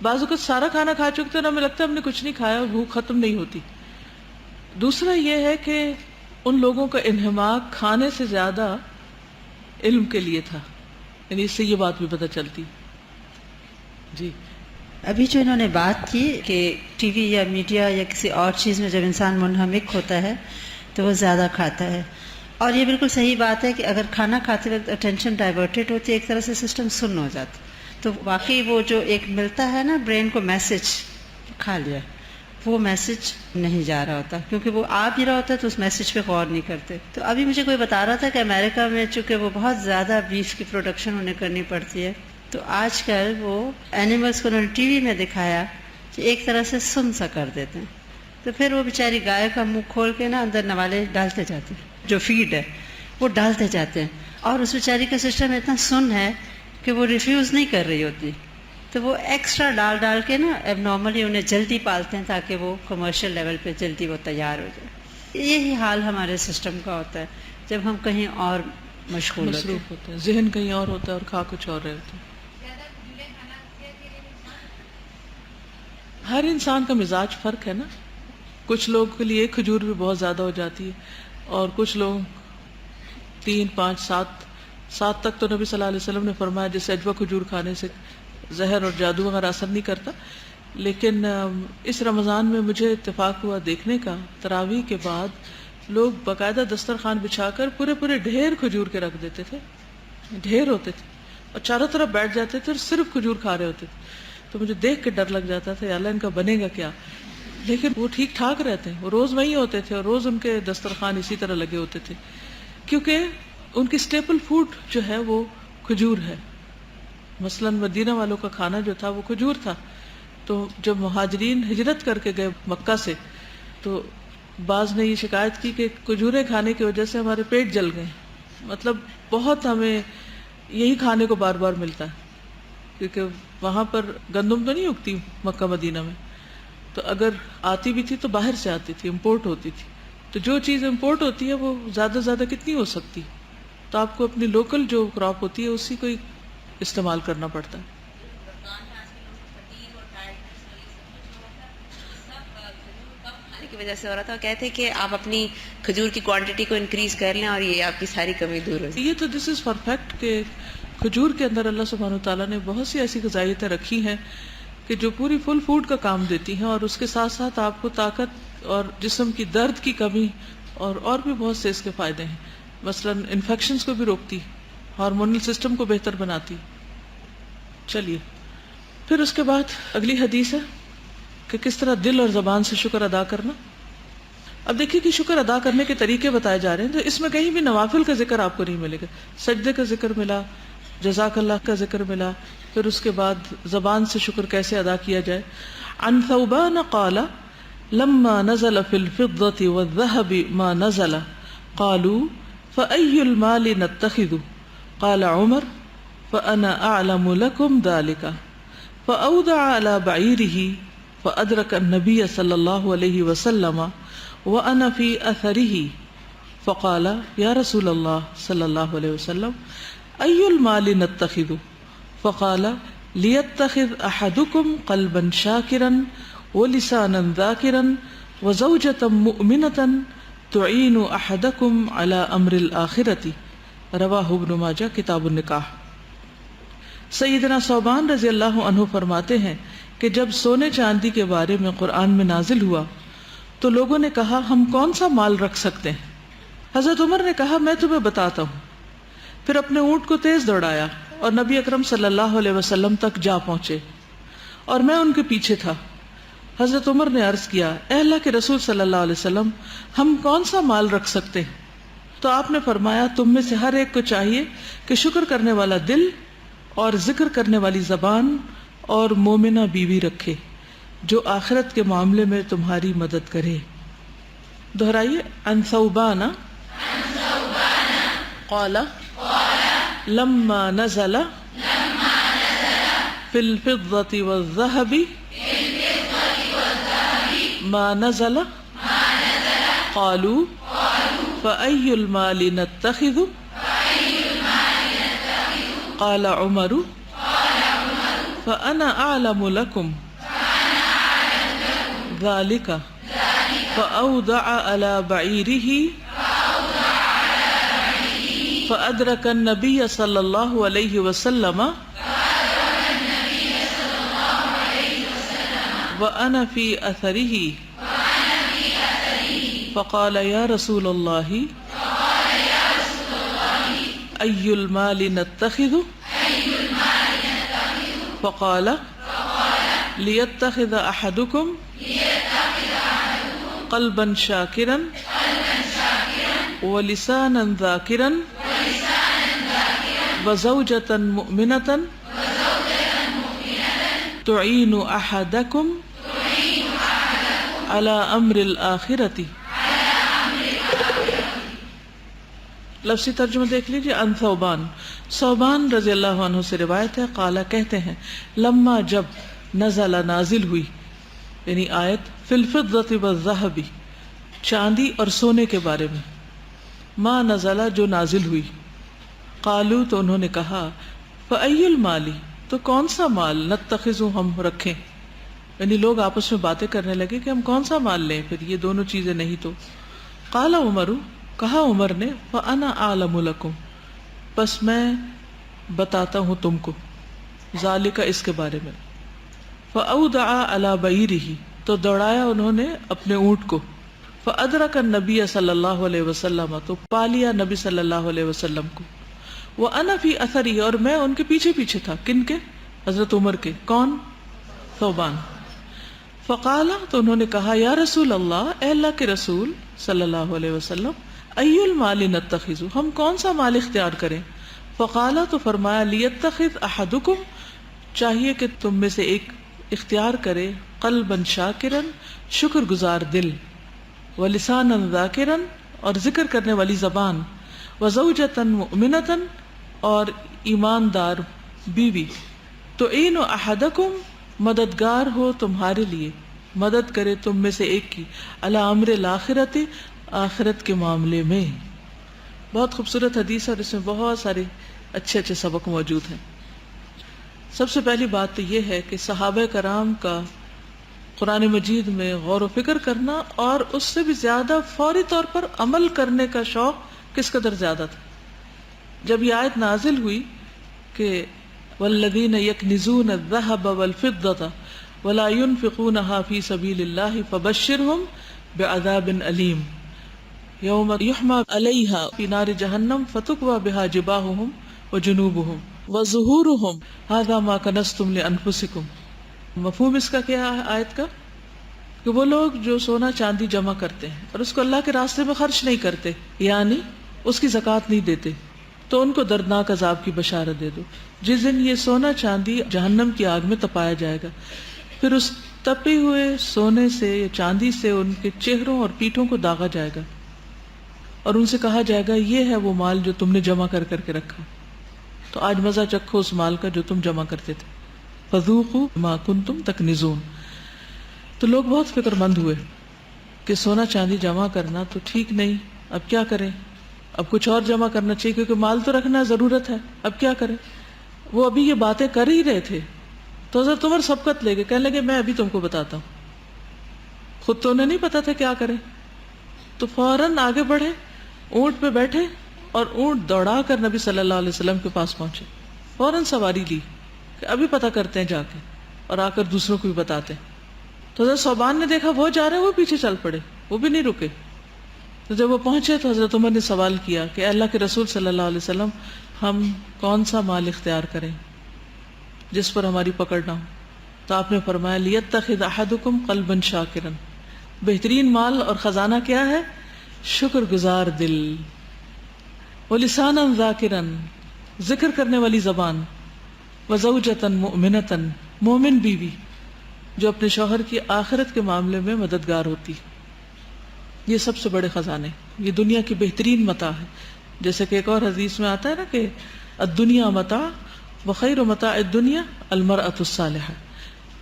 بعض اوقات سارا کھانا کھا چکتے ہیں، ہمیں لگتا ہے ہم نے کچھ نہیں کھایا اور بھوک ختم نہیں ہوتی. دوسرا یہ ہے کہ ان لوگوں کا انہماک کھانے سے زیادہ علم کے لیے تھا، یعنی اس سے یہ بات بھی پتہ چلتی. جی ابھی جو انہوں نے بات کی کہ ٹی وی یا میڈیا یا کسی اور چیز میں جب انسان منہمک ہوتا ہے تو وہ زیادہ کھاتا ہے، اور یہ بالکل صحیح بات ہے کہ اگر کھانا کھاتے وقت اٹینشن ڈائیورٹیڈ ہوتی ہے، ایک طرح سے سسٹم سن ہو جاتا، تو واقعی وہ جو ایک ملتا ہے نا برین کو میسج کھا لیا، وہ میسج نہیں جا رہا ہوتا، کیونکہ وہ آ بھی رہا ہوتا ہے تو اس میسج پہ غور نہیں کرتے. تو ابھی مجھے کوئی بتا رہا تھا کہ امریکہ میں چونکہ وہ بہت زیادہ بیف کی پروڈکشن انہیں کرنی پڑتی ہے، تو آج کل وہ اینیملس کو انہوں نے ٹی وی میں دکھایا کہ ایک طرح سے سن سا کر دیتے ہیں، تو پھر وہ بیچاری گائے کا منہ کھول کے نا اندر نوالے ڈالتے جاتے ہیں، جو فیڈ ہے وہ ڈالتے جاتے ہیں، اور اس بیچاری کا سسٹم اتنا سن ہے کہ وہ ریفیوز نہیں کر رہی ہوتی، تو وہ ایکسٹرا ڈال کے نا اب نارملی انہیں جلدی پالتے ہیں تاکہ وہ کمرشل لیول پہ جلدی وہ تیار ہو جائے. یہی حال ہمارے سسٹم کا ہوتا ہے جب ہم کہیں اور مشغول ہوتے ہیں، ذہن کہیں اور ہوتا ہے اور کھا کچھ اور رہے ہوتے ہیں. ہر انسان کا مزاج فرق ہے نا، کچھ لوگوں کے لیے کھجور بھی بہت زیادہ ہو جاتی ہے، اور کچھ لوگ 3 5 7 تک تو نبی صلی اللہ علیہ وسلم نے فرمایا جیسے اجوا کھجور کھانے سے زہر اور جادو وغیرہ اثر نہیں کرتا. لیکن اس رمضان میں مجھے اتفاق ہوا دیکھنے کا، تراویح کے بعد لوگ باقاعدہ دسترخوان بچھا کر پورے ڈھیر کھجور کے رکھ دیتے تھے، ڈھیر ہوتے تھے، اور چاروں طرف بیٹھ جاتے تھے اور صرف کھجور کھا رہے ہوتے تھے. تو مجھے دیکھ کے ڈر لگ جاتا تھا، یا اللہ ان کا بنے گا کیا. لیکن وہ ٹھیک ٹھاک رہتے ہیں، وہ روز وہیں ہوتے تھے اور روز ان کے دسترخوان اسی طرح لگے ہوتے تھے، کیونکہ ان کی اسٹیپل فوڈ جو ہے وہ کھجور ہے. مثلا مدینہ والوں کا کھانا جو تھا وہ کھجور تھا. تو جب مہاجرین ہجرت کر کے گئے مکہ سے، تو بعض نے یہ شکایت کی کہ کھجوریں کھانے کی وجہ سے ہمارے پیٹ جل گئے، مطلب بہت ہمیں یہی کھانے کو بار بار ملتا ہے، کیونکہ وہاں پر گندم تو نہیں اگتی مکہ مدینہ میں، تو اگر آتی بھی تھی تو باہر سے آتی تھی، امپورٹ ہوتی تھی. تو جو چیز امپورٹ ہوتی ہے وہ زیادہ سے زیادہ کتنی ہو سکتی، تو آپ کو اپنی لوکل جو کراپ ہوتی ہے اسی کو استعمال کرنا پڑتا ہے. کی وجہ سے ہو رہا تھا، کہتے کہ آپ اپنی کھجور کی کوانٹٹی کو انکریز کر لیں اور یہ آپ کی ساری کمی دور ہو جائے. یہ تو دس از پرفیکٹ کہ کھجور کے اندر اللہ سبحانہ وتعالیٰ نے بہت سی ایسی غذائیتیں رکھی ہیں کہ جو پوری فل فوڈ کا کام دیتی ہیں، اور اس کے ساتھ ساتھ آپ کو طاقت اور جسم کی درد کی کمی اور بھی بہت سے اس کے فائدے ہیں. مثلا انفیکشنز کو بھی روکتی، ہارمونل سسٹم کو بہتر بناتی. چلیے پھر اس کے بعد اگلی حدیث ہے کہ کس طرح دل اور زبان سے شکر ادا کرنا. اب دیکھیے کہ شکر ادا کرنے کے طریقے بتائے جا رہے ہیں، تو اس میں کہیں بھی نوافل کا ذکر آپ کو نہیں ملے گا. سجدے کا ذکر ملا، جزاک اللہ کا ذکر ملا، پھر اس کے بعد زبان سے شکر کیسے ادا کیا جائے. عن ثوبان قال لما نزل في الفضة والذهب ما نزل قالوا فأي المال نتخذ قال عمر فأنا أعلم لكم ذلك فأودع على بعيره فأدرك النبي صلى الله عليه وسلم وأنا في أثره فقال يا رسول الله صلى الله عليه وسلم أي المال نتخذ فقال ليتخذ أحدكم قلبا شاكرا ولسانا ذاكرا وزوجة مؤمنة تعين أحدكم على أمر الآخرة رواہ ابن ماجہ کتاب النکاح. سیدنا ثوبان رضی اللہ عنہ فرماتے ہیں کہ جب سونے چاندی کے بارے میں قرآن میں نازل ہوا تو لوگوں نے کہا ہم کون سا مال رکھ سکتے ہیں. حضرت عمر نے کہا میں تمہیں بتاتا ہوں. پھر اپنے اونٹ کو تیز دوڑایا اور نبی اکرم صلی اللہ علیہ وسلم تک جا پہنچے اور میں ان کے پیچھے تھا. حضرت عمر نے عرض کیا اے اللہ کے رسول صلی اللہ علیہ وسلم ہم کون سا مال رکھ سکتے ہیں؟ تو آپ نے فرمایا تم میں سے ہر ایک کو چاہیے کہ شکر کرنے والا دل اور ذکر کرنے والی زبان اور مومنہ بیوی رکھے جو آخرت کے معاملے میں تمہاری مدد کرے. دہرائیے. عن ثوبان قال لما نزل في الفضة والذهب ما نزل قالوا فأي المال نتخذ قال عمر فأنا أعلم لكم ذلك فأودع على بعيره فأدرك النبي صلى الله عليه وسلم وأنا في أثره فقال يا رسول الله أي المال نتخذ فقال ليتخذ أحدكم قلبا شاكرا ولسانا ذاكرا وزوجة مؤمنة تعين أحدكم على أمر الآخرة. لفظی ترجمہ دیکھ لیجیے. ان ثوبان، ثوبان رضی اللہ عنہ سے روایت ہے، قالا کہتے ہیں، لما جب نزل نازل ہوئی یعنی آیت فی الفضة والذهب چاندی اور سونے کے بارے میں، ما نزل جو نازل ہوئی، قالو تو انہوں نے کہا، فأی المال تو کون سا مال، نتخذ ہم رکھیں، یعنی لوگ آپس میں باتیں کرنے لگے کہ ہم کون سا مال لیں پھر یہ دونوں چیزیں نہیں تو. قال عمر کہا عمر نے، فأنا أعلم لكم پس میں بتاتا ہوں تم کو، ذالک اس کے بارے میں. فأودع على بعیرہ تو دوڑایا انہوں نے اپنے اونٹ کو. فأدرک النبی صلی اللہ علیہ وسلم تو پا لیا نبی صلی اللہ علیہ وسلم کو. وأنا فی اثری اور میں ان کے پیچھے پیچھے تھا. کن کے؟ حضرت عمر کے. کون؟ ثوبان. فقال تو انہوں نے کہا، یا رسول اللہ، اے اللہ کے رسول صلی اللہ علیہ وسلم، ای المال نتخذ ہم کون سا مال اختیار کریں؟ فقال تو فرمایا، لیتخذ احدکم چاہیے کہ تم میں سے ایک اختیار کرے قلبا شاکرا شکر گزار دل، ولسانا ذاکرا اور ذکر کرنے والی زبان، وزوجتا مؤمنتا اور ایماندار بیوی، تعین احدکم مددگار ہو تمہارے لیے، مدد کرے تم میں سے ایک کی، علی امر الآخرۃ آخرت کے معاملے میں. بہت خوبصورت حدیث ہے اور اس میں بہت سارے اچھے اچھے سبق موجود ہیں. سب سے پہلی بات تو یہ ہے کہ صحابہ کرام کا قرآن مجید میں غور و فکر کرنا اور اس سے بھی زیادہ فوری طور پر عمل کرنے کا شوق کس قدر زیادہ تھا. جب یہ آیت نازل ہوئی کہ والذین یکنزون الذہب والفضة ولا ينفقونها فی سبیل اللہ فبشرہم بعذاب علیم یوم یحمى علیہا فی نار جہنم فتکوی بہا جباہہم وجنوبہم وظہورہم ھذا ما کنزتم لانفسکم. مفہوم اس کا کیا ہے آیت کا؟ کہ وہ لوگ جو سونا چاندی جمع کرتے ہیں اور اس کو اللہ کے راستے میں خرچ نہیں کرتے، یعنی اس کی زکوٰۃ نہیں دیتے، تو ان کو دردناک عذاب کی بشارت دے دو. جس دن یہ سونا چاندی جہنم کی آگ میں تپایا جائے گا، پھر اس تپے ہوئے سونے سے یا چاندی سے ان کے چہروں اور پیٹھوں کو داغا جائے گا اور ان سے کہا جائے گا، یہ ہے وہ مال جو تم نے جمع کر کے رکھا، تو آج مزہ چکھو اس مال کا جو تم جمع کرتے تھے. فذوقوا ما کنتم تکنزون. تو لوگ بہت فکر مند ہوئے کہ سونا چاندی جمع کرنا تو ٹھیک نہیں، اب کیا کریں، اب کچھ اور جمع کرنا چاہیے کیونکہ مال تو رکھنا ضرورت ہے، اب کیا کریں. وہ ابھی یہ باتیں کر ہی رہے تھے تو حضرت عمر سبقت لے گئے، کہنے لگے میں ابھی تم کو بتاتا ہوں. خود تو انہیں نہیں پتا تھا کیا کریں، تو فوراً آگے بڑھے، اونٹ پہ بیٹھے اور اونٹ دوڑا کر نبی صلی اللہ علیہ وسلم کے پاس پہنچے. فوراً سواری لی کہ ابھی پتہ کرتے ہیں جا کے اور آ کر دوسروں کو بھی بتاتے ہیں. تو حضرت ثوبان نے دیکھا وہ جا رہے ہیں، وہ پیچھے چل پڑے، وہ بھی نہیں رکے. تو جب وہ پہنچے تو حضرت عمر نے سوال کیا کہ اللہ کے رسول صلی اللہ علیہ وسلم، ہم کون سا مال اختیار کریں جس پر ہماری پکڑ نہ ہو؟ تو آپ نے فرمایا، لیتخذ احدکم قلبا شاکرا، بہترین مال اور خزانہ کیا ہے؟ شکر گزار دل، ولسانا ذاکرا ذکر کرنے والی زبان، وزوجتا مؤمنتا مومن بیوی جو اپنے شوہر کی آخرت کے معاملے میں مددگار ہوتی. یہ سب سے بڑے خزانے، یہ دنیا کی بہترین متاع ہے. جیسے کہ ایک اور حدیث میں آتا ہے نا کہ الدنیا متاع وخیر متاع الدنیا المرأة الصالحہ.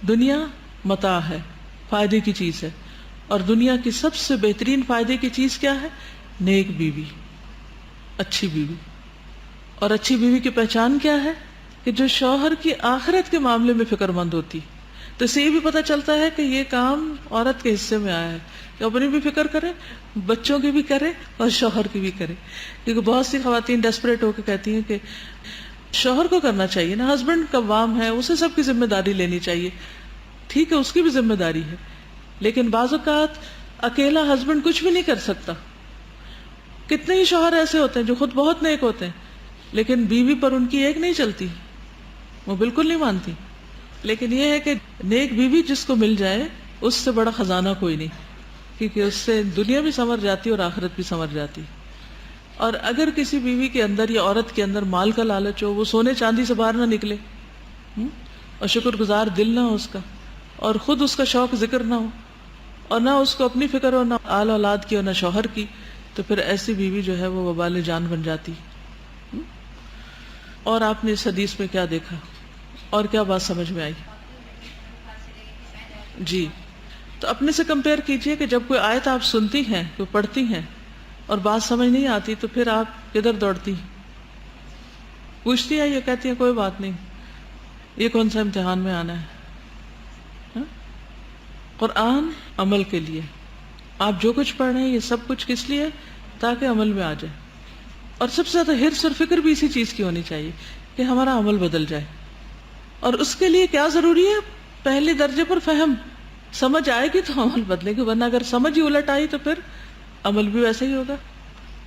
دنیا متاع ہے، فائدے کی چیز ہے، اور دنیا کی سب سے بہترین فائدے کی چیز کیا ہے؟ نیک بیوی، اچھی بیوی. اور اچھی بیوی کی پہچان کیا ہے؟ کہ جو شوہر کی آخرت کے معاملے میں فکر مند ہوتی. تو اس سے یہ بھی پتہ چلتا ہے کہ یہ کام عورت کے حصے میں آیا ہے کہ اپنی بھی فکر کرے، بچوں کی بھی کرے اور شوہر کی بھی کرے. کیونکہ بہت سی خواتین ڈیسپریٹ ہو کے کہتی ہیں کہ شوہر کو کرنا چاہیے نا، ہسبینڈ قوام ہے، اسے سب کی ذمہ داری لینی چاہیے. ٹھیک ہے، اس کی بھی ذمہ داری ہے، لیکن بعض اوقات اکیلا ہسبینڈ کچھ بھی نہیں کر سکتا. کتنے ہی شوہر ایسے ہوتے ہیں جو خود بہت نیک ہوتے ہیں لیکن بیوی پر ان کی ایک نہیں چلتی، وہ بالکل نہیں مانتی. لیکن یہ ہے کہ نیک بیوی جس کو مل جائے اس سے بڑا خزانہ کوئی نہیں، کیونکہ اس سے دنیا بھی سنور جاتی اور آخرت بھی سنور جاتی. اور اگر کسی بیوی کے اندر یا عورت کے اندر مال کا لالچ ہو، وہ سونے چاندی سے باہر نہ نکلے اور شکر گزار دل نہ ہو اس کا، اور خود اس کا شوق ذکر نہ ہو، اور نہ اس کو اپنی فکر ہو، نہ آل اولاد کی اور نہ شوہر کی، تو پھر ایسی بیوی جو ہے وہ وبال جان بن جاتی. اور آپ نے اس حدیث میں کیا دیکھا اور کیا بات سمجھ میں آئی؟ جی، تو اپنے سے کمپیئر کیجئے کہ جب کوئی آیت آپ سنتی ہیں، کوئی پڑھتی ہیں اور بات سمجھ نہیں آتی تو پھر آپ کدھر دوڑتی؟ پوچھتی ہیں یا کہتی ہیں کوئی بات نہیں، یہ کون سا امتحان میں آنا ہے؟ قرآن عمل کے لیے، آپ جو کچھ پڑھ رہے ہیں یہ سب کچھ کس لیے؟ تاکہ عمل میں آ جائے. اور سب سے زیادہ حرص اور فکر بھی اسی چیز کی ہونی چاہیے کہ ہمارا عمل بدل جائے. اور اس کے لیے کیا ضروری ہے؟ پہلے درجے پر فہم، سمجھ آئے گی تو عمل بدلے گا، ورنہ اگر سمجھ ہی الٹ آئی تو پھر عمل بھی ویسا ہی ہوگا.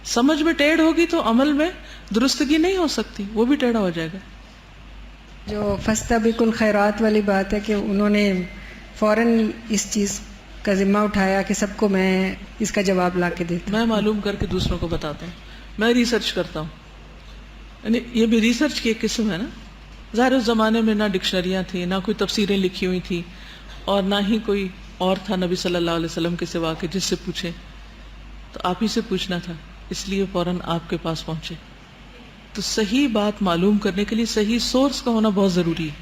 سمجھ میں ٹیڑھ ہوگی تو عمل میں درستگی نہیں ہو سکتی، وہ بھی ٹیڑھا ہو جائے گا. جو فاستبقوا الخیرات والی بات ہے کہ انہوں نے فوراً اس چیز کا ذمہ اٹھایا کہ سب کو میں اس کا جواب لا کے دیتا ہوں. میں معلوم کر کے دوسروں کو بتاتا ہوں، میں ریسرچ کرتا ہوں. یعنی یہ بھی ریسرچ کی ایک قسم ہے نا. ظاہر اس زمانے میں نہ ڈکشنریاں تھیں، نہ کوئی تفسیریں لکھی ہوئی تھیں، اور نہ ہی کوئی اور تھا نبی صلی اللہ علیہ وسلم کے سوا کے جس سے پوچھیں. تو آپ ہی سے پوچھنا تھا، اس لیے فوراً آپ کے پاس پہنچے. تو صحیح بات معلوم کرنے کے لیے صحیح سورس کا ہونا بہت ضروری ہے.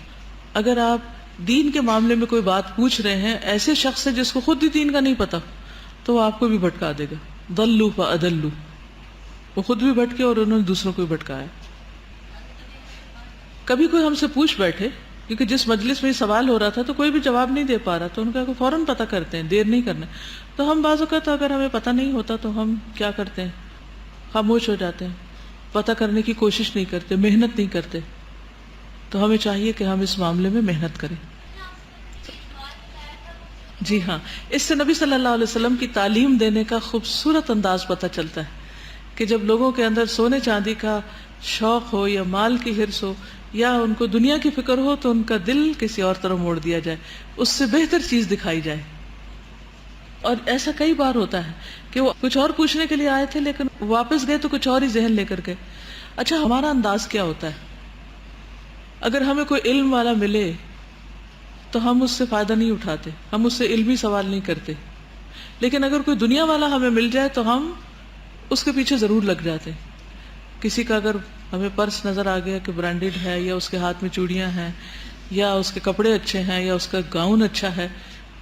اگر آپ دین کے معاملے میں کوئی بات پوچھ رہے ہیں ایسے شخص سے جس کو خود ہی دین کا نہیں پتا، تو وہ آپ کو بھی بھٹکا دے گا. ضلوا فاضلوا، وہ خود بھی بھٹکے اور انہوں نے دوسروں کو بھی بھٹکایا. کبھی کوئی ہم سے پوچھ بیٹھے، کیونکہ جس مجلس میں یہ سوال ہو رہا تھا تو کوئی بھی جواب نہیں دے پا رہا، تو ان کا فوراً پتہ کرتے ہیں، دیر نہیں کرنا. تو ہم بعض اوقات اگر ہمیں پتہ نہیں ہوتا تو ہم کیا کرتے ہیں؟ خاموش ہو جاتے ہیں، پتہ کرنے کی کوشش نہیں کرتے، محنت نہیں کرتے. تو ہمیں چاہیے کہ ہم اس معاملے میں محنت کریں. جی ہاں، اس سے نبی صلی اللہ علیہ وسلم کی تعلیم دینے کا خوبصورت انداز پتہ چلتا ہے کہ جب لوگوں کے اندر سونے چاندی کا شوق ہو یا مال کی حرص ہو یا ان کو دنیا کی فکر ہو تو ان کا دل کسی اور طرف موڑ دیا جائے، اس سے بہتر چیز دکھائی جائے. اور ایسا کئی بار ہوتا ہے کہ وہ کچھ اور پوچھنے کے لیے آئے تھے لیکن واپس گئے تو کچھ اور ہی ذہن لے کر گئے. اچھا، ہمارا انداز کیا ہوتا ہے؟ اگر ہمیں کوئی علم والا ملے تو ہم اس سے فائدہ نہیں اٹھاتے، ہم اس سے علمی سوال نہیں کرتے. لیکن اگر کوئی دنیا والا ہمیں مل جائے تو ہم اس کے پیچھے ضرور لگ جاتے. کسی کا اگر ہمیں پرس نظر آ گیا کہ برانڈیڈ ہے، یا اس کے ہاتھ میں چوڑیاں ہیں، یا اس کے کپڑے اچھے ہیں، یا اس کا گاؤن اچھا ہے،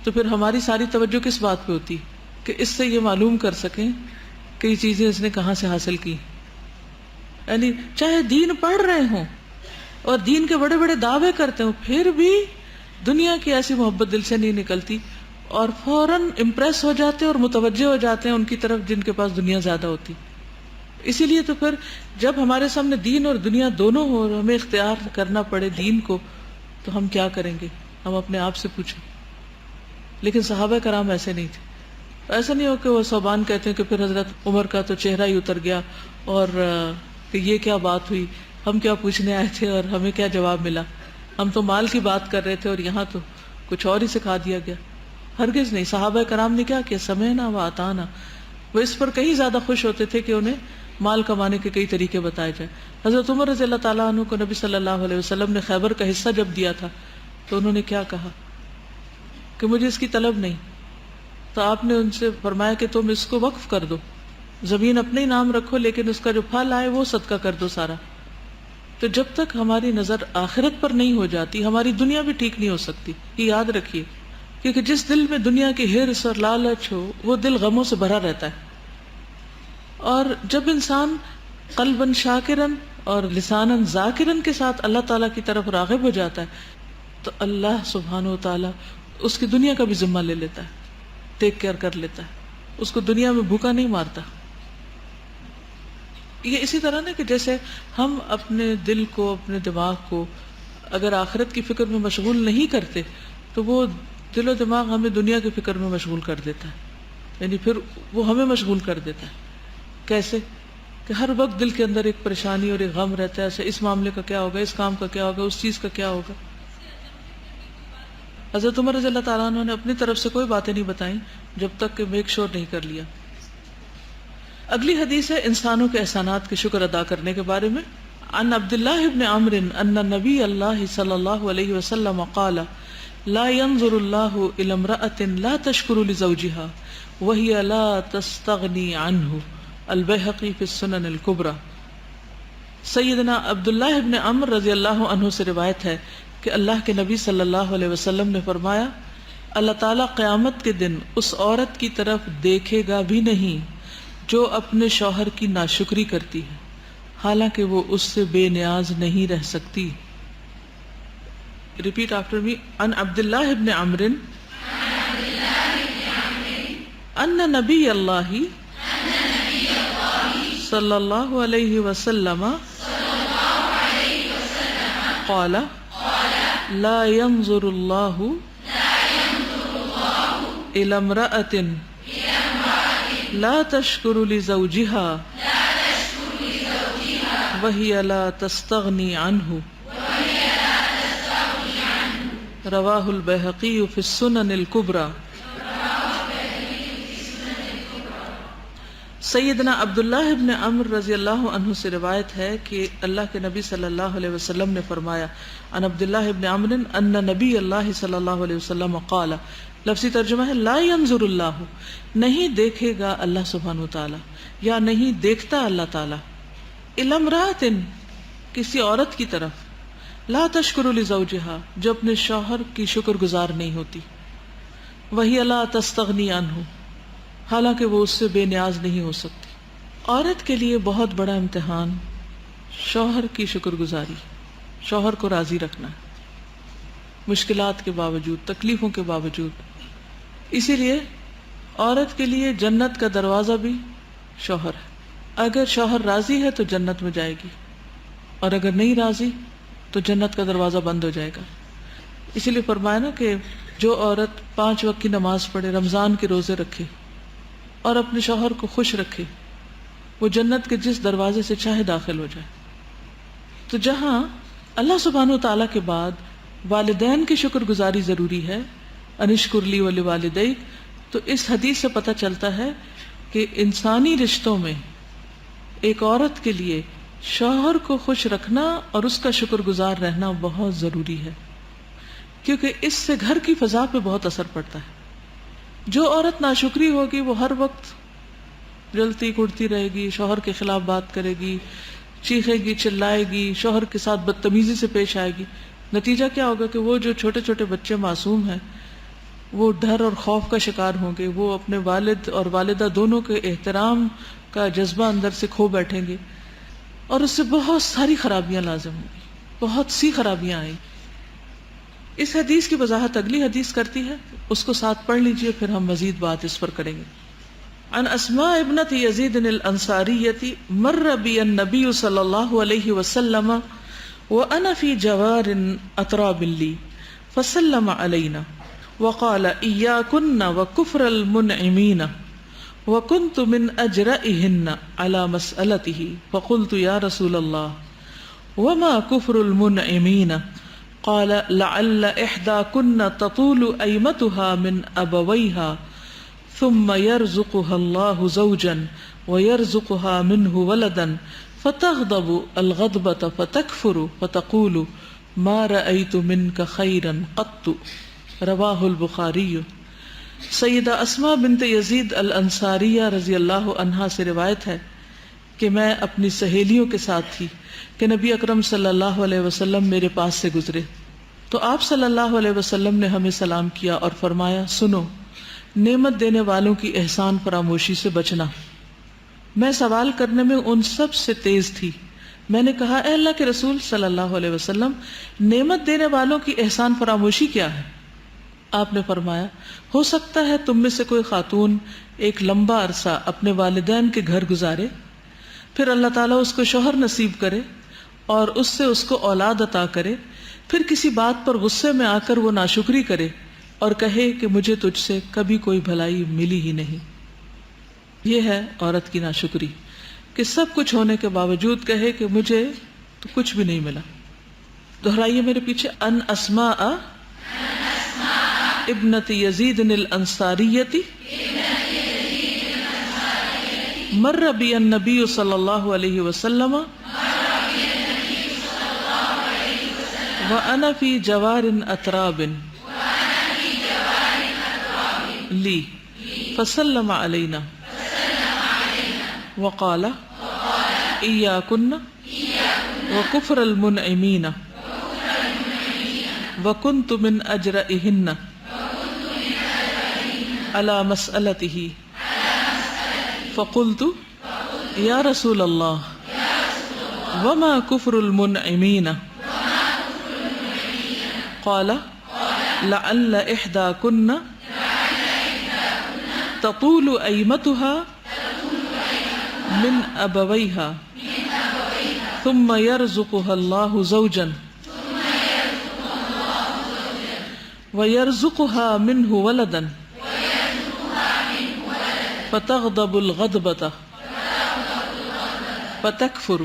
تو پھر ہماری ساری توجہ کس بات پہ ہوتی کہ اس سے یہ معلوم کر سکیں کہ یہ چیزیں اس نے کہاں سے حاصل کی. یعنی چاہے دین پڑھ رہے ہوں اور دین کے بڑے بڑے دعوے کرتے ہوں، پھر بھی دنیا کی ایسی محبت دل سے نہیں نکلتی، اور فوراً امپریس ہو جاتے ہیں اور متوجہ ہو جاتے ہیں ان کی طرف جن کے پاس دنیا زیادہ ہوتی. اسی لیے تو پھر جب ہمارے سامنے دین اور دنیا دونوں ہو اور ہمیں اختیار کرنا پڑے دین کو، تو ہم کیا کریں گے؟ ہم اپنے آپ سے پوچھیں. لیکن صحابہ کرام ایسے نہیں تھے. ایسا نہیں ہو کہ وہ صوبان کہتے ہیں کہ پھر حضرت عمر کا تو چہرہ ہی اتر گیا اور کہ یہ کیا بات ہوئی، ہم کیا پوچھنے آئے تھے اور ہمیں کیا جواب ملا، ہم تو مال کی بات کر رہے تھے اور یہاں تو کچھ اور ہی سکھا دیا گیا. ہرگز نہیں. صحابہ کرام نے کیا کیا؟ سمعنا و اطعنا. وہ اس پر کہیں زیادہ خوش ہوتے تھے کہ انہیں مال کمانے کے کئی طریقے بتائے جائیں. حضرت عمر رضی اللہ تعالیٰ عنہ کو نبی صلی اللہ علیہ وسلم نے خیبر کا حصہ جب دیا تھا تو انہوں نے کیا کہا کہ مجھے اس کی طلب نہیں. تو آپ نے ان سے فرمایا کہ تم اس کو وقف کر دو، زمین اپنے ہی نام رکھو لیکن اس کا جو پھل آئے وہ صدقہ کر دو سارا. تو جب تک ہماری نظر آخرت پر نہیں ہو جاتی ہماری دنیا بھی ٹھیک نہیں ہو سکتی. یہ یاد رکھیے، کیونکہ جس دل میں دنیا کی حرص اور لالچ ہو وہ دل غموں سے بھرا رہتا ہے. اور جب انسان قلباً شاکراً اور لساناً ذاکراً کے ساتھ اللہ تعالیٰ کی طرف راغب ہو جاتا ہے تو اللہ سبحانہ و تعالیٰ اس کی دنیا کا بھی ذمہ لے لیتا ہے، ٹیک کیئر کر لیتا ہے، اس کو دنیا میں بھوکا نہیں مارتا. یہ اسی طرح نا کہ جیسے ہم اپنے دل کو، اپنے دماغ کو اگر آخرت کی فکر میں مشغول نہیں کرتے تو وہ دل و دماغ ہمیں دنیا کی فکر میں مشغول کر دیتا ہے. یعنی پھر وہ ہمیں مشغول کر دیتا ہے. کیسے کہ ہر وقت دل کے اندر ایک پریشانی اور ایک غم رہتا ہے، ایسے اس معاملے کا کیا ہوگا، اس کام کا کیا ہوگا، اس چیز کا کیا ہوگا. حضرت عمر رضی اللہ تعالیٰ عنہ نے اپنی طرف سے کوئی باتیں نہیں بتائیں جب تک کہ میک شور نہیں کر لیا. اگلی حدیث ہے انسانوں کے احسانات کے شکر ادا کرنے کے بارے میں. عن عبداللہ ابن عمرو ان نبی اللہ صلی اللہ علیہ وسلم قال لا ينظر الله الى امرأة لا تشكر لزوجها وهي لا تستغني عنه. البیہقی فی السنن الکبریٰ. سیدنا عبداللہ ابن عمرو رضی اللہ عنہ سے روایت ہے کہ اللہ کے نبی صلی اللہ علیہ وسلم نے فرمایا اللہ تعالیٰ قیامت کے دن اس عورت کی طرف دیکھے گا بھی نہیں جو اپنے شوہر کی ناشکری کرتی ہے حالانکہ وہ اس سے بے نیاز نہیں رہ سکتی. Repeat after me. ان عبداللہ ابن عمرو ان نبی اللہ صلی اللہ علیہ وسلم قال لا ينظر اللہ الى امرأة لا تشکر لزوجها وهي لا تستغنی عنہ. رواہ البیہقی فی السنن الکبریٰ. سیدنا عبداللہ ابن عمرو رضی اللہ عنہ سے روایت ہے کہ اللہ کے نبی صلی اللہ علیہ وسلم نے فرمایا ان عبداللہ ابن عمرو ان نبی اللہ صلی اللہ علیہ وسلم قال. لفظی ترجمہ ہے لا ينظر اللہ، نہیں دیکھے گا اللہ سبحانہ وتعالی یا نہیں دیکھتا اللہ تعالی الی امرأۃ، کسی عورت کی طرف لا تشکر لزوجها، جو اپنے شوہر کی شکر گزار نہیں ہوتی، وہی لا تستغنی عنہ، حالانکہ وہ اس سے بے نیاز نہیں ہو سکتی. عورت کے لیے بہت بڑا امتحان شوہر کی شکر گزاری، شوہر کو راضی رکھنا ہے مشکلات کے باوجود، تکلیفوں کے باوجود. اسی لیے عورت کے لیے جنت کا دروازہ بھی شوہر ہے. اگر شوہر راضی ہے تو جنت میں جائے گی، اور اگر نہیں راضی تو جنت کا دروازہ بند ہو جائے گا. اسی لیے فرمایا نا کہ جو عورت 5 وقت کی نماز پڑھے، رمضان کے روزے رکھے اور اپنے شوہر کو خوش رکھے، وہ جنت کے جس دروازے سے چاہے داخل ہو جائے. تو جہاں اللہ سبحانہ وتعالیٰ کے بعد والدین کی شکر گزاری ضروری ہے، انشکر لی ولوالدیک، تو اس حدیث سے پتہ چلتا ہے کہ انسانی رشتوں میں ایک عورت کے لیے شوہر کو خوش رکھنا اور اس کا شکر گزار رہنا بہت ضروری ہے، کیونکہ اس سے گھر کی فضا پہ بہت اثر پڑتا ہے. جو عورت ناشکری ہوگی وہ ہر وقت جلتی کڑتی رہے گی، شوہر کے خلاف بات کرے گی، چیخے گی، چلائے گی، شوہر کے ساتھ بدتمیزی سے پیش آئے گی. نتیجہ کیا ہوگا کہ وہ جو چھوٹے چھوٹے بچے معصوم ہیں وہ ڈر اور خوف کا شکار ہوں گے، وہ اپنے والد اور والدہ دونوں کے احترام کا جذبہ اندر سے کھو بیٹھیں گے، اور اس سے بہت ساری خرابیاں لازم ہوں گی، بہت سی خرابیاں آئیں. اس حدیث کی وضاحت اگلی حدیث کرتی ہے، اس کو ساتھ پڑھ لیجئے، پھر ہم مزید بات اس پر کریں گے. عن اسماء ابنت یزید الانصاریہ مر بی النبی صلی اللہ علیہ وسلم وانا فی جوار اطراب لی فسلم علینا وقال ایاکن وکفر المنعمین وکنت من اجرئہن علی مسئلته فقلت یا رسول اللہ وما کفر المنعمین قال لعل احداکن تطول ایمتها من ابویها ثم يرزقها الله زوجا ويرزقها منه ولدا فتغضب الغضبة فتكفر فتقول ما رأيت منك خيرا قط. رواہ البخاری. سیدہ اسماء بنت یزید الانصاریہ رضی اللہ عنہا سے روایت ہے کہ میں اپنی سہیلیوں کے ساتھ تھی کہ نبی اکرم صلی اللہ علیہ وسلم میرے پاس سے گزرے تو آپ صلی اللہ علیہ وسلم نے ہمیں سلام کیا اور فرمایا سنو، نعمت دینے والوں کی احسان فراموشی سے بچنا. میں سوال کرنے میں ان سب سے تیز تھی. میں نے کہا اے اللہ کے رسول صلی اللہ علیہ وسلم، نعمت دینے والوں کی احسان فراموشی کیا ہے؟ آپ نے فرمایا ہو سکتا ہے تم میں سے کوئی خاتون ایک لمبا عرصہ اپنے والدین کے گھر گزارے، پھر اللہ تعالیٰ اس کو شوہر نصیب کرے اور اس سے اس کو اولاد عطا کرے، پھر کسی بات پر غصے میں آ کر وہ ناشکری کرے اور کہے کہ مجھے تجھ سے کبھی کوئی بھلائی ملی ہی نہیں. یہ ہے عورت کی ناشکری کہ سب کچھ ہونے کے باوجود کہے کہ مجھے تو کچھ بھی نہیں ملا. دہرائیے میرے پیچھے. ان اسماء ابنت یزید الانصاریۃ مر بی النبی صلی اللہ علیہ وسلم وانا فی جوار اتراب لی فسلم علینا وقال ایاکن وکفر المنعمین وکنت من اجرئہن علی مسئلتہ فقلت یا رسول اللہ وما کفر المنعمین قال لعل احداکن تطول ایمتها من ابویها ثم يرزقها الله زوجا ويرزقها منه ولدا فتغضب الغضبة فتكفر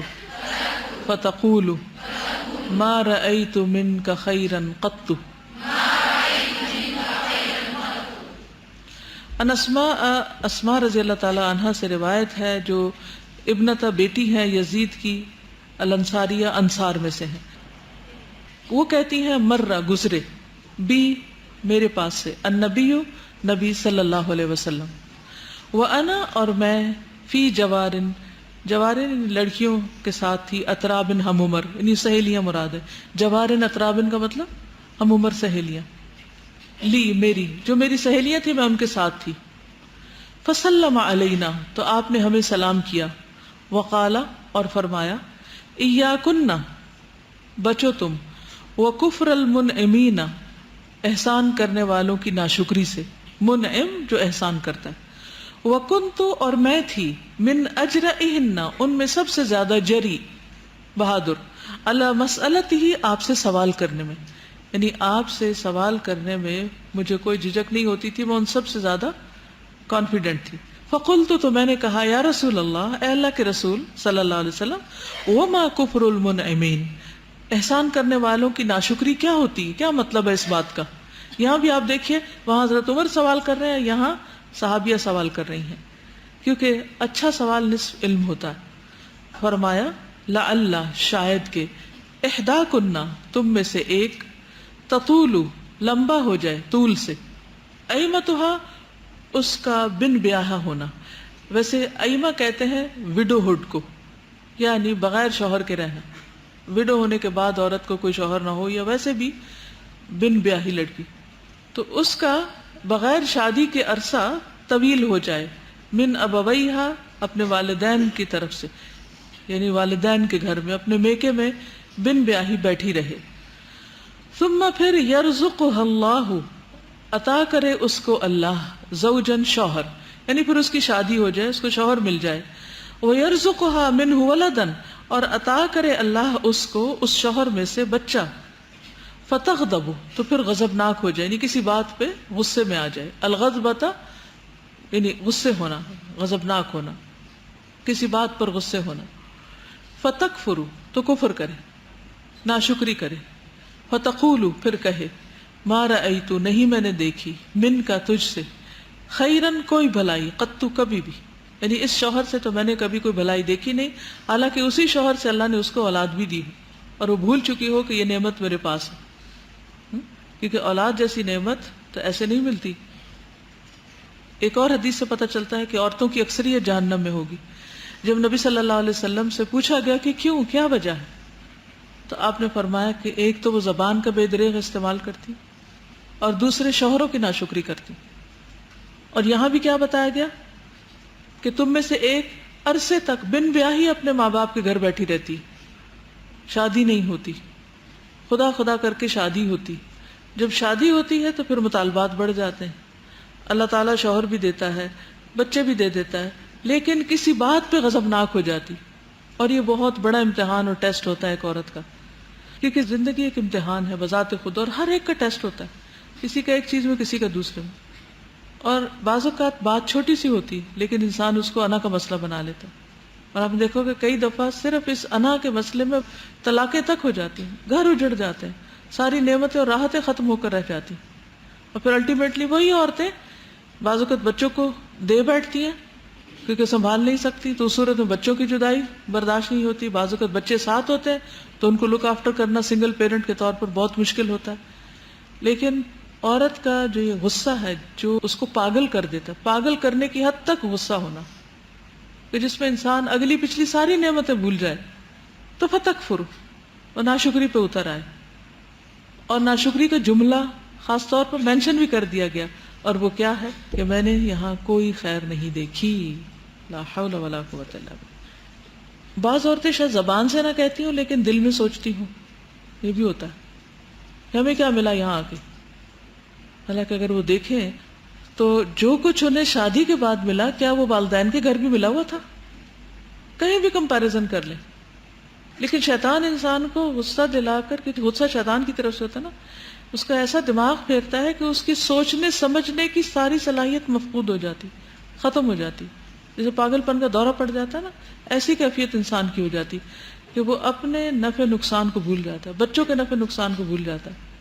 فتقول ما رأيت منك خيرا قط. ان اسماء رضی اللہ تعالی عنہا سے روایت ہے جو ابنتا بیٹی ہیں یزید کی الانصاریہ انصار میں سے ہیں. وہ کہتی ہیں مرہ گزرے بی میرے پاس سے النبی نبی صلی اللہ علیہ وسلم وانا اور میں فی جوارن لڑکیوں کے ساتھ تھی اترابن ہم عمر یعنی سہیلیاں مراد ہے. جوارن اترابن کا مطلب ہم عمر سہیلیاں. لی میری جو میری سہیلیاں تھی میں ان کے ساتھ تھی. فسلم علینا تو آپ نے ہمیں سلام کیا. وقال اور فرمایا ایاکن بچو تم وکفر المنعمین احسان کرنے والوں کی ناشکری سے. منعم جو احسان کرتا ہے. وکنت اور میں تھی من اجرئہن ان میں سب سے زیادہ جری بہادر علی مسئلتہ آپ سے سوال کرنے میں یعنی آپ سے سوال کرنے میں مجھے کوئی جھجک نہیں ہوتی تھی. میں ان سب سے زیادہ کانفیڈنٹ تھی. فقلت تو میں نے کہا یا رسول اللہ اے اللہ کے رسول صلی اللہ علیہ وسلم وما کفر المنعمین احسان کرنے والوں کی ناشکری کیا ہوتی ہے, کیا مطلب ہے اس بات کا. یہاں بھی آپ دیکھیے وہاں حضرت عمر سوال کر رہے ہیں, یہاں صحابیہ سوال کر رہی ہیں کیونکہ اچھا سوال نصف علم ہوتا ہے. فرمایا لعل شاید کہ احداکن تم میں سے ایک تطول لمبا ہو جائے طول سے ایمتہا اس کا بن بیاہا ہونا. ویسے ایمہ کہتے ہیں وڈو ہوڈ کو یعنی بغیر شوہر کے رہنا. وڈو ہونے کے بعد عورت کو کوئی شوہر نہ ہو یا ویسے بھی بن بیاہی لڑکی تو اس کا بغیر شادی کے عرصہ طویل ہو جائے. من ابویہا اپنے والدین کی طرف سے یعنی والدین کے گھر میں اپنے میکے میں بن بیاہی بیٹھی رہے. ثم پھر یرزقها اللہ عطا کرے اس کو اللہ زوجن شوہر یعنی پھر اس کی شادی ہو جائے, اس کو شوہر مل جائے. ویرزقها منہ ولدا اور عطا کرے اللہ اس کو اس شوہر میں سے بچہ. فتغضب تو پھر غضبناک ہو جائے یعنی کسی بات پہ غصے میں آ جائے. الغضبۃ یعنی غصے ہونا, غضبناک ہونا, کسی بات پر غصے ہونا. فتکفر تو کفر کرے, ناشکری کرے. فتقول پھر کہے ما رأیت نہیں میں نے دیکھی من کا تجھ سے خیرن کوئی بھلائی قط کبھی بھی یعنی اس شوہر سے تو میں نے کبھی کوئی بھلائی دیکھی نہیں, حالانکہ اسی شوہر سے اللہ نے اس کو اولاد بھی دی اور وہ بھول چکی ہو کہ یہ نعمت میرے پاس ہے, کیونکہ اولاد جیسی نعمت تو ایسے نہیں ملتی. ایک اور حدیث سے پتہ چلتا ہے کہ عورتوں کی اکثریت جہنم میں ہوگی. جب نبی صلی اللہ علیہ وسلم سے پوچھا گیا کہ کیوں, کیا وجہ ہے, تو آپ نے فرمایا کہ ایک تو وہ زبان کا بے دریغ استعمال کرتی اور دوسرے شوہروں کی ناشکری کرتی. اور یہاں بھی کیا بتایا گیا کہ تم میں سے ایک عرصے تک بن بیاہی اپنے ماں باپ کے گھر بیٹھی رہتی, شادی نہیں ہوتی, خدا خدا کر کے شادی ہوتی. جب شادی ہوتی ہے تو پھر مطالبات بڑھ جاتے ہیں. اللہ تعالیٰ شوہر بھی دیتا ہے, بچے بھی دے دیتا ہے, لیکن کسی بات پہ غضبناک ہو جاتی. اور یہ بہت بڑا امتحان اور ٹیسٹ ہوتا ہے ایک عورت کا, کیونکہ زندگی ایک امتحان ہے بذات خود اور ہر ایک کا ٹیسٹ ہوتا ہے, کسی کا ایک چیز میں کسی کا دوسرے میں. اور بعض اوقات بات چھوٹی سی ہوتی لیکن انسان اس کو انا کا مسئلہ بنا لیتا. اور آپ دیکھو کہ کئی دفعہ صرف اس انا کے مسئلے میں طلاقیں تک ہو جاتی ہیں، گھر اجڑ جاتے ہیں، ساری نعمتیں اور راحتیں ختم ہو کر رہ جاتی ہیں، اور پھر الٹیمیٹلی وہی عورتیں بعض اوقات بچوں کو دے بیٹھتی ہیں کیونکہ سنبھال نہیں سکتی، تو اس صورت میں بچوں کی جدائی برداشت نہیں ہوتی، بعض اوقات بچے ساتھ ہوتے ہیں تو ان کو لک آفٹر کرنا سنگل پیرنٹ کے طور پر بہت مشکل ہوتا ہے. لیکن عورت کا جو یہ غصہ ہے جو اس کو پاگل کر دیتا ہے، پاگل کرنے کی حد تک غصہ ہونا کہ جس میں انسان اگلی پچھلی ساری نعمتیں بھول جائے، تو فتکفر اور ناشکری پہ اتر آئے. اور ناشکری کا جملہ خاص طور پر مینشن بھی کر دیا گیا، اور وہ کیا ہے کہ میں نے یہاں کوئی خیر نہیں دیکھی. لا حول ولا قوت الا باللہ. بعض عورتیں شاید زبان سے نہ کہتی ہوں لیکن دل میں سوچتی ہوں، یہ بھی ہوتا ہے کہ ہمیں کیا ملا یہاں آ کے. حالانکہ اگر وہ دیکھیں تو جو کچھ انہیں شادی کے بعد ملا، کیا وہ والدین کے گھر بھی ملا ہوا تھا؟ کہیں بھی کمپیریزن کر لیں. لیکن شیطان انسان کو غصہ دلا کر، کیونکہ غصہ شیطان کی طرف سے ہوتا ہے نا، اس کا ایسا دماغ پھیرتا ہے کہ اس کی سوچنے سمجھنے کی ساری صلاحیت مفقود ہو جاتی، ختم ہو جاتی. جیسے پاگل پن کا دورہ پڑ جاتا ہے نا، ایسی کیفیت انسان کی ہو جاتی کہ وہ اپنے نفع نقصان کو بھول جاتا ہے، بچوں کے نفع نقصان کو بھول جاتا ہے،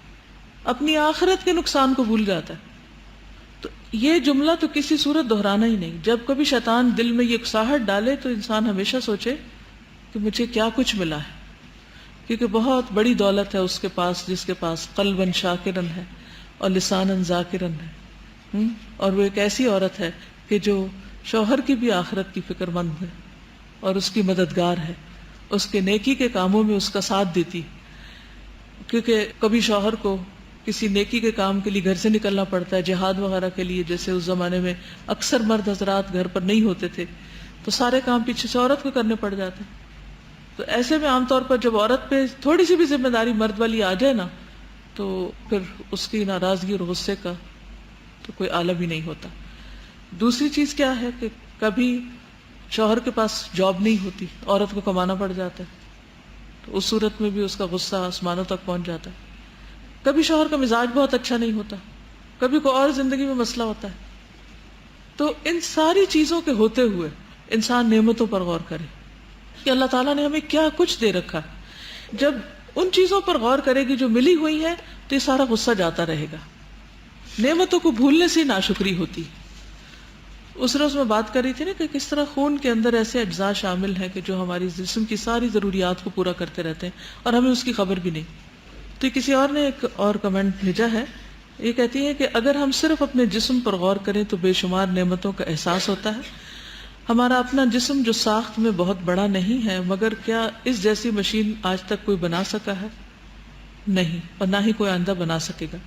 اپنی آخرت کے نقصان کو بھول جاتا ہے. تو یہ جملہ تو کسی صورت دہرانا ہی نہیں. جب کبھی شیطان دل میں یہ اکساہٹ ڈالے تو انسان ہمیشہ سوچے کہ مجھے کیا کچھ ملا ہے، کیونکہ بہت بڑی دولت ہے اس کے پاس جس کے پاس قلباً شاکرن ہے اور لساناً ذاکرن ہے. اور وہ ایک ایسی عورت ہے کہ جو شوہر کی بھی آخرت کی فکر مند ہے اور اس کی مددگار ہے، اس کے نیکی کے کاموں میں اس کا ساتھ دیتی. کیونکہ کبھی شوہر کو کسی نیکی کے کام کے لیے گھر سے نکلنا پڑتا ہے، جہاد وغیرہ کے لیے، جیسے اس زمانے میں اکثر مرد حضرات گھر پر نہیں ہوتے تھے تو سارے کام پیچھے سے عورت کو کرنے پڑ جاتے. تو ایسے میں عام طور پر جب عورت پہ تھوڑی سی بھی ذمہ داری مرد والی آ جائے نا تو پھر اس کی ناراضگی اور غصے کا تو کوئی عالم ہی نہیں ہوتا. دوسری چیز کیا ہے کہ کبھی شوہر کے پاس جاب نہیں ہوتی، عورت کو کمانا پڑ جاتا ہے، تو اس صورت میں بھی اس کا غصہ آسمانوں تک پہنچ جاتا ہے. کبھی شوہر کا مزاج بہت اچھا نہیں ہوتا، کبھی کوئی اور زندگی میں مسئلہ ہوتا ہے. تو ان ساری چیزوں کے ہوتے ہوئے انسان نعمتوں پر غور کرے کہ اللہ تعالیٰ نے ہمیں کیا کچھ دے رکھا. جب ان چیزوں پر غور کرے گی جو ملی ہوئی ہے تو یہ سارا غصہ جاتا رہے گا. نعمتوں کو بھولنے سے ناشکری ہوتی. اس روز میں بات کر رہی تھی نا کہ کس طرح خون کے اندر ایسے اجزاء شامل ہیں کہ جو ہماری جسم کی ساری ضروریات کو پورا کرتے رہتے ہیں اور ہمیں اس کی خبر بھی نہیں. تو کسی اور نے ایک اور کمنٹ بھیجا ہے، یہ کہتی ہے کہ اگر ہم صرف اپنے جسم پر غور کریں تو بے شمار نعمتوں کا احساس ہوتا ہے. ہمارا اپنا جسم جو ساخت میں بہت بڑا نہیں ہے، مگر کیا اس جیسی مشین آج تک کوئی بنا سکا ہے؟ نہیں، اور نہ ہی کوئی آئندہ بنا سکے گا.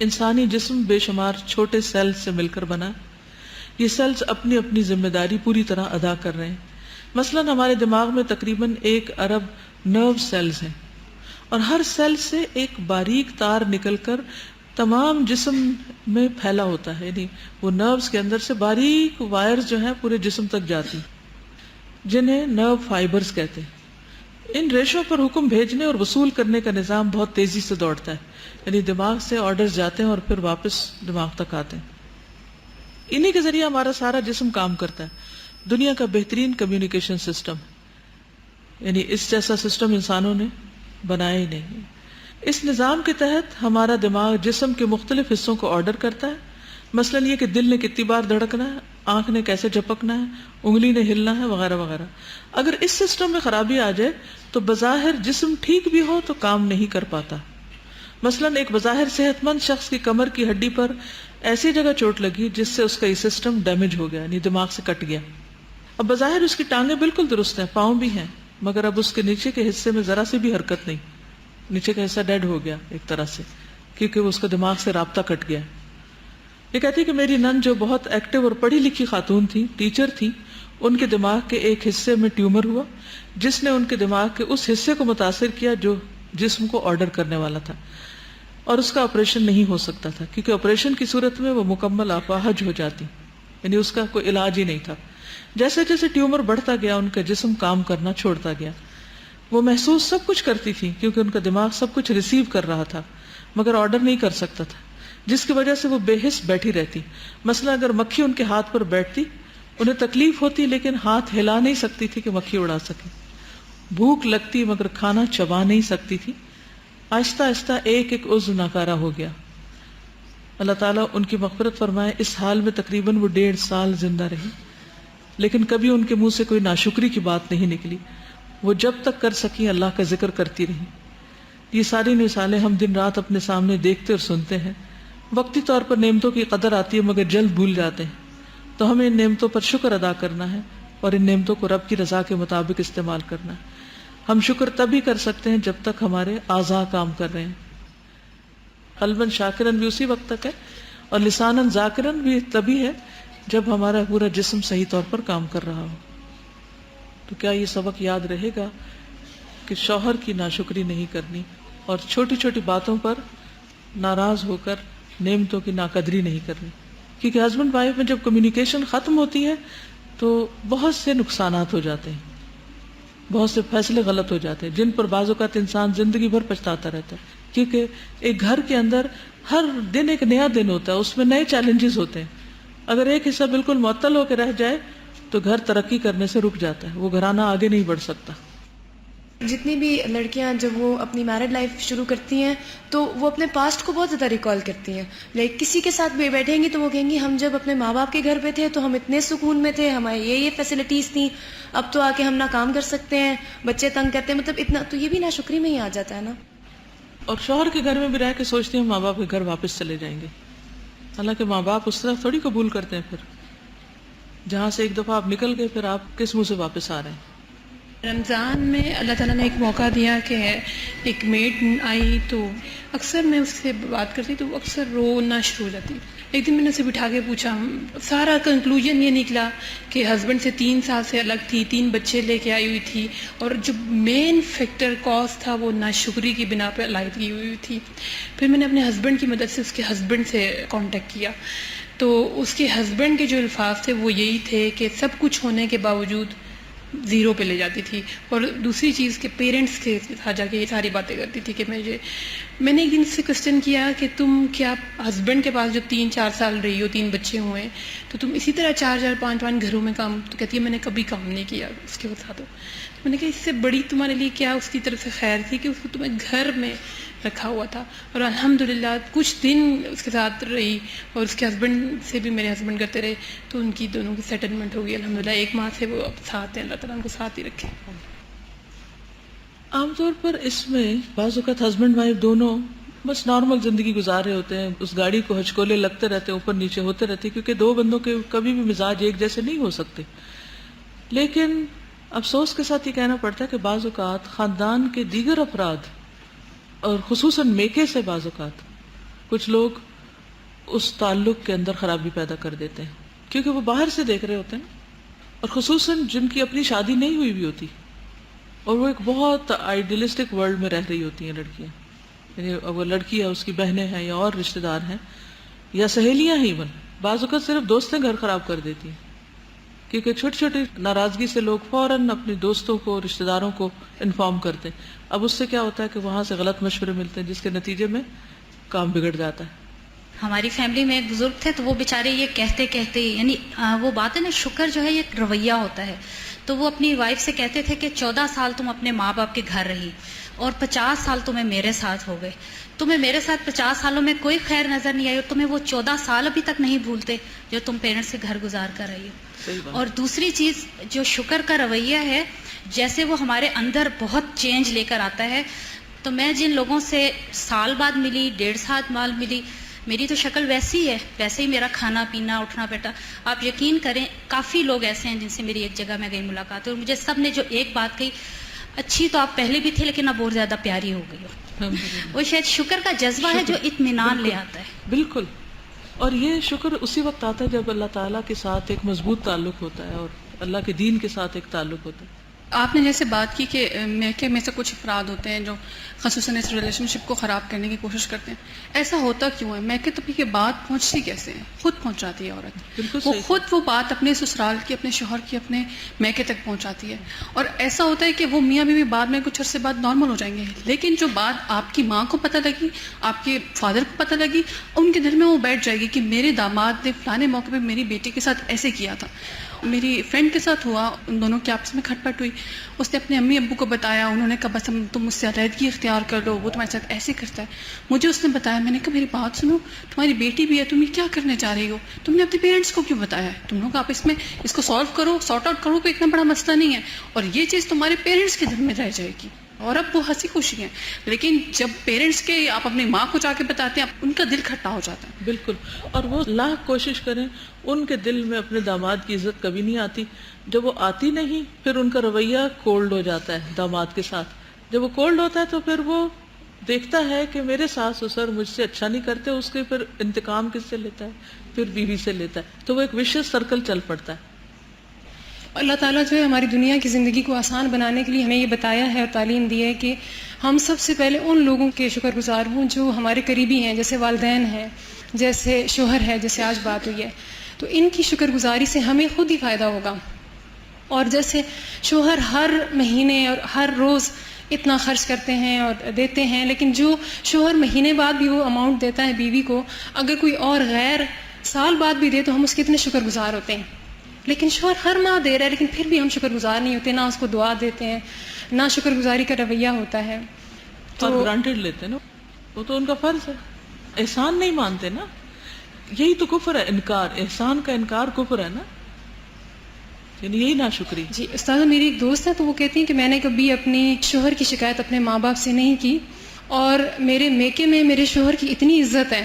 انسانی جسم بے شمار چھوٹے سیلز سے مل کر بنا. یہ سیلز اپنی اپنی ذمہ داری پوری طرح ادا کر رہے ہیں. مثلا ہمارے دماغ میں تقریباً 1 ارب نرو سیلز ہیں، اور ہر سیل سے ایک باریک تار نکل کر تمام جسم میں پھیلا ہوتا ہے. یعنی وہ نروز کے اندر سے باریک وائرز جو ہیں پورے جسم تک جاتی، جنہیں نرو فائبرز کہتے ہیں. ان ریشوں پر حکم بھیجنے اور وصول کرنے کا نظام بہت تیزی سے دوڑتا ہے. یعنی دماغ سے آرڈرز جاتے ہیں اور پھر واپس دماغ تک آتے ہیں. انہی کے ذریعے ہمارا سارا جسم کام کرتا ہے. دنیا کا بہترین کمیونیکیشن سسٹم، یعنی اس جیسا سسٹم انسانوں نے بنایا ہی نہیں. اس نظام کے تحت ہمارا دماغ جسم کے مختلف حصوں کو آرڈر کرتا ہے. مثلا یہ کہ دل نے کتنی بار دھڑکنا ہے، آنکھ نے کیسے جھپکنا ہے، انگلی نے ہلنا ہے، وغیرہ وغیرہ. اگر اس سسٹم میں خرابی آ جائے تو بظاہر جسم ٹھیک بھی ہو تو کام نہیں کر پاتا. مثلا ایک بظاہر صحت مند شخص کی کمر کی ہڈی پر ایسی جگہ چوٹ لگی جس سے اس کا یہ سسٹم ڈیمیج ہو گیا، یعنی دماغ سے کٹ گیا. اب بظاہر اس کی ٹانگیں بالکل درست ہیں، پاؤں بھی ہیں، مگر اب اس کے نیچے کے حصے میں ذرا سی بھی حرکت نہیں. نیچے کا حصہ ڈیڈ ہو گیا ایک طرح سے، کیونکہ وہ اس کا دماغ سے رابطہ کٹ گیا. یہ کہتی ہے کہ میری نند جو بہت ایکٹیو اور پڑھی لکھی خاتون تھی، ٹیچر تھی، ان کے دماغ کے ایک حصے میں ٹیومر ہوا جس نے ان کے دماغ کے اس حصے کو متاثر کیا جو جسم کو آرڈر کرنے والا تھا، اور اس کا آپریشن نہیں ہو سکتا تھا کیونکہ آپریشن کی صورت میں وہ مکمل اپاہج ہو جاتی، یعنی اس کا کوئی علاج ہی نہیں تھا. جیسے جیسے ٹیومر بڑھتا گیا ان کا جسم کام کرنا چھوڑتا گیا. وہ محسوس سب کچھ کرتی تھی کیونکہ ان کا دماغ سب کچھ ریسیو کر رہا تھا مگر آرڈر نہیں کر سکتا تھا، جس کی وجہ سے وہ بے حس بیٹھی رہتی. مثلا اگر مکھی ان کے ہاتھ پر بیٹھتی انہیں تکلیف ہوتی لیکن ہاتھ ہلا نہیں سکتی تھی کہ مکھی اڑا سکے، بھوک لگتی مگر کھانا چبا نہیں سکتی تھی، آہستہ آہستہ ایک ایک عضو ناکارہ ہو گیا. اللہ تعالیٰ ان کی مغفرت فرمائے. اس حال میں تقریباً وہ 1.5 سال زندہ رہی، لیکن کبھی ان کے منہ سے کوئی ناشکری کی بات نہیں نکلی. وہ جب تک کر سکی اللہ کا ذکر کرتی رہی. یہ ساری مثالیں ہم دن رات اپنے سامنے دیکھتے اور سنتے ہیں. وقتی طور پر نعمتوں کی قدر آتی ہے مگر جلد بھول جاتے ہیں. تو ہمیں ان نعمتوں پر شکر ادا کرنا ہے اور ان نعمتوں کو رب کی رضا کے مطابق استعمال کرنا ہے. ہم شکر تبھی کر سکتے ہیں جب تک ہمارے اعضاء کام کر رہے ہیں. قلباً شاکرن بھی اسی وقت تک ہے اور لساناً ذاکرن بھی تبھی ہے جب ہمارا پورا جسم صحیح طور پر کام کر رہا ہو. تو کیا یہ سبق یاد رہے گا کہ شوہر کی ناشکری نہیں کرنی اور چھوٹی چھوٹی باتوں پر ناراض ہو کر نعمتوں کی ناقدری نہیں کرنی. کیونکہ ہسبینڈ وائف میں جب کمیونیکیشن ختم ہوتی ہے تو بہت سے نقصانات ہو جاتے ہیں، بہت سے فیصلے غلط ہو جاتے ہیں جن پر بعض اوقات انسان زندگی بھر پچھتاتا رہتا ہے. کیونکہ ایک گھر کے اندر ہر دن ایک نیا دن ہوتا ہے، اس میں نئے چیلنجز ہوتے ہیں. اگر ایک حصہ بالکل معطل ہو کے رہ جائے تو گھر ترقی کرنے سے رک جاتا ہے، وہ گھرانہ آگے نہیں بڑھ سکتا. جتنی بھی لڑکیاں جب وہ اپنی میرڈ لائف شروع کرتی ہیں تو وہ اپنے پاسٹ کو بہت زیادہ ریکال کرتی ہیں. لائک کسی کے ساتھ بیٹھیں گی تو وہ کہیں گی ہم جب اپنے ماں باپ کے گھر پہ تھے تو ہم اتنے سکون میں تھے، ہمارے یہ فیسلٹیز تھیں، اب تو آ کے ہم نہ کام کر سکتے ہیں، بچے تنگ کرتے ہیں، مطلب اتنا تو یہ بھی ناشکری میں ہی آ جاتا ہے نا. اور شوہر کے گھر میں بھی رہ کے سوچتے ہیں ماں باپ کے گھر واپس چلے جائیں گے، حالانکہ ماں باپ اس طرح تھوڑی قبول کرتے ہیں. پھر جہاں سے ایک دفعہ آپ نکل گئے پھر آپ کس منہ سے واپس آ رہے ہیں؟ رمضان میں اللہ تعالیٰ نے ایک موقع دیا کہ ایک میڈ آئی تو اکثر میں اس سے بات کرتی تو وہ اکثر رونا شروع ہو جاتی. ایک دن میں نے اسے بٹھا کے پوچھا، سارا کنکلوژن یہ نکلا کہ ہسبینڈ سے 3 سال سے الگ تھی، 3 بچے لے کے آئی ہوئی تھی، اور جو مین فیکٹر کاز تھا وہ ناشکری کی بنا پہ علیحدگی ہوئی تھی. پھر میں نے اپنے ہسبینڈ کی مدد سے اس کے ہسبینڈ سے کانٹیکٹ کیا تو اس کے ہسبینڈ کے جو الفاظ تھے وہ یہی تھے کہ سب کچھ ہونے کے باوجود زیرو پہ لے جاتی تھی. اور دوسری چیز کہ پیرنٹس کے ساتھ جا کے یہ ساری باتیں کرتی تھی کہ میں نے ایک دن سے کوشچن کیا کہ تم کیا ہسبینڈ کے پاس جو 3-4 سال رہی ہو، 3 بچے ہوئے ہیں، تو تم اسی طرح 4-4 5-5 گھروں میں کام؟ تو کہتی ہے میں نے کبھی کام نہیں کیا اس کے ساتھ. میں نے کہا اس سے بڑی تمہارے لیے کیا اس کی طرف سے خیر تھی کہ اس کو تمہیں گھر میں رکھا ہوا تھا. اور الحمدللہ کچھ دن اس کے ساتھ رہی اور اس کے ہسبینڈ سے بھی میرے ہسبینڈ کرتے رہے تو ان کی دونوں کی سیٹلمنٹ ہو گئی الحمدللہ. 1 ماہ سے وہ اب ساتھ ہیں، اللہ تعالیٰ ان کو ساتھ ہی رکھے. عام طور پر اس میں بعض اوقات ہسبینڈ وائف دونوں بس نارمل زندگی گزار رہے ہوتے ہیں، اس گاڑی کو ہچکولے لگتے رہتے ہیں، اوپر نیچے ہوتے رہتے ہیں، کیونکہ 2 بندوں کے کبھی بھی مزاج ایک جیسے نہیں ہو سکتے. لیکن افسوس کے ساتھ یہ کہنا پڑتا ہے کہ بعض اوقات خاندان کے دیگر افراد اور خصوصاً میکے سے بعض اوقات کچھ لوگ اس تعلق کے اندر خرابی پیدا کر دیتے ہیں، کیونکہ وہ باہر سے دیکھ رہے ہوتے ہیں، اور خصوصاً جن کی اپنی شادی نہیں ہوئی بھی ہوتی اور وہ ایک بہت آئیڈیلسٹک ورلڈ میں رہ رہی ہوتی ہیں لڑکیاں. یعنی وہ لڑکی ہے، اس کی بہنیں ہیں یا اور رشتہ دار ہیں یا سہیلیاں ہی، بعض اوقات صرف دوستیں گھر خراب کر دیتی ہیں، کیونکہ چھوٹی چھوٹی ناراضگی سے لوگ فوراً اپنے دوستوں کو، رشتہ داروں کو انفارم کرتے ہیں. اب اس سے کیا ہوتا ہے کہ وہاں سے غلط مشورے ملتے ہیں جس کے نتیجے میں کام بگڑ جاتا ہے. ہماری فیملی میں ایک بزرگ تھے تو وہ بیچارے یہ کہتے یعنی وہ بات ہے نا، شکر جو ہے یہ ایک رویہ ہوتا ہے. تو وہ اپنی وائف سے کہتے تھے کہ 14 سال تم اپنے ماں باپ کے گھر رہی اور 50 سال تمہیں میرے ساتھ ہو گئے، تمہیں میرے ساتھ 50 سالوں میں کوئی خیر نظر نہیں آئی اور تمہیں وہ 14 سال ابھی تک نہیں بھولتے جو تم پیرنٹس سے گھر گزار کر رہی ہو. اور دوسری چیز جو شکر کا رویہ ہے، جیسے وہ ہمارے اندر بہت چینج لے کر آتا ہے. تو میں جن لوگوں سے سال بعد ملی، 1.5 سال بعد ملی، میری تو شکل ویسی ہے، ویسے ہی میرا کھانا پینا اٹھنا بیٹا. آپ یقین کریں کافی لوگ ایسے ہیں جن سے میری ایک جگہ میں گئی ملاقات اور مجھے سب نے جو ایک بات کہی، اچھی تو آپ پہلے بھی تھے لیکن اب اور زیادہ پیاری ہو گئی ہو. وہ شاید شکر کا جذبہ ہے جو اطمینان لے آتا ہے. بالکل. اور یہ شکر اسی وقت آتا ہے جب اللہ تعالیٰ کے ساتھ ایک مضبوط تعلق ہوتا ہے اور اللہ کے دین کے ساتھ ایک تعلق ہوتا ہے. آپ نے جیسے بات کی کہ میکے میں سے کچھ افراد ہوتے ہیں جو خصوصاً اس ریلیشن شپ کو خراب کرنے کی کوشش کرتے ہیں. ایسا ہوتا کیوں ہے؟ میکے تبھی کے بات پہنچتی کیسے ہیں؟ خود پہنچ جاتی ہے عورت، وہ خود وہ بات اپنے سسرال کی، اپنے شوہر کی، اپنے میکے تک پہنچاتی ہے. اور ایسا ہوتا ہے کہ وہ میاں بیوی بعد میں کچھ عرصے بعد نارمل ہو جائیں گے، لیکن جو بات آپ کی ماں کو پتہ لگی، آپ کے فادر کو پتہ لگی، ان کے دل میں وہ بیٹھ جائے گی کہ میرے داماد نے فلانے موقع پہ میری بیٹی کے ساتھ ایسے کیا تھا. میری فرینڈ کے ساتھ ہوا، ان دونوں کی آپس میں کھٹ پٹ ہوئی. اس نے اپنے امی ابو کو بتایا، انہوں نے کہا بس تم مجھ سے علیحدگی اختیار کر لو، وہ تمہارے ساتھ ایسے کرتا ہے. مجھے اس نے بتایا، میں نے کہا میری بات سنو، تمہاری بیٹی بھی ہے، تم یہ کیا کرنے جا رہی ہو؟ تم نے اپنے پیرنٹس کو کیوں بتایا ہے؟ تم لوگ آپس میں اس کو سالو کرو، سارٹ آؤٹ کرو، کوئی اتنا بڑا مسئلہ نہیں ہے، اور یہ چیز تمہارے پیرنٹس کے دل میں رہ جائے گی. اور اب وہ ہنسی خوشی ہیں، لیکن جب پیرنٹس کے آپ اپنی ماں کو جا کے بتاتے ہیں، ان کا دل کھٹا ہو جاتا ہے. بالکل. اور وہ لاکھ کوشش کریں، ان کے دل میں اپنے داماد کی عزت کبھی نہیں آتی. جب وہ آتی نہیں، پھر ان کا رویہ کولڈ ہو جاتا ہے داماد کے ساتھ. جب وہ کولڈ ہوتا ہے تو پھر وہ دیکھتا ہے کہ میرے ساس سسر مجھ سے اچھا نہیں کرتے، اس کے پھر انتقام کس سے لیتا ہے؟ پھر بیوی سے لیتا ہے. تو وہ ایک وشیس سرکل چل پڑتا ہے. اللہ تعالیٰ جو ہے ہماری دنیا کی زندگی کو آسان بنانے کے لیے ہمیں یہ بتایا ہے اور تعلیم دی ہے کہ ہم سب سے پہلے ان لوگوں کے شکر گزار ہوں جو ہمارے قریبی ہیں، جیسے والدین ہیں، جیسے شوہر ہے، جیسے آج بات ہوئی ہے. تو ان کی شکر گزاری سے ہمیں خود ہی فائدہ ہوگا. اور جیسے شوہر ہر مہینے اور ہر روز اتنا خرچ کرتے ہیں اور دیتے ہیں، لیکن جو شوہر مہینے بعد بھی وہ اماؤنٹ دیتا ہے بیوی کو، اگر کوئی اور غیر سال بعد بھی دے تو ہم اس کے اتنے شکر گزار ہوتے ہیں. لیکن شوہر ہر ماہ دے رہا ہے لیکن پھر بھی ہم شکر گزار نہیں ہوتے، نہ اس کو دعا دیتے ہیں، نہ شکر گزاری کا رویہ ہوتا ہے. تو گرانٹیڈ لیتے نا، وہ تو ان کا فرض ہے. احسان نہیں مانتے نا، یہی تو کفر ہے. انکار، احسان کا انکار کفر ہے نا، یعنی یہی ناشکری. جی استاذہ، میری ایک دوست ہے تو وہ کہتی ہیں کہ میں نے کبھی اپنی شوہر کی شکایت اپنے ماں باپ سے نہیں کی، اور میرے میکے میں میرے شوہر کی اتنی عزت ہے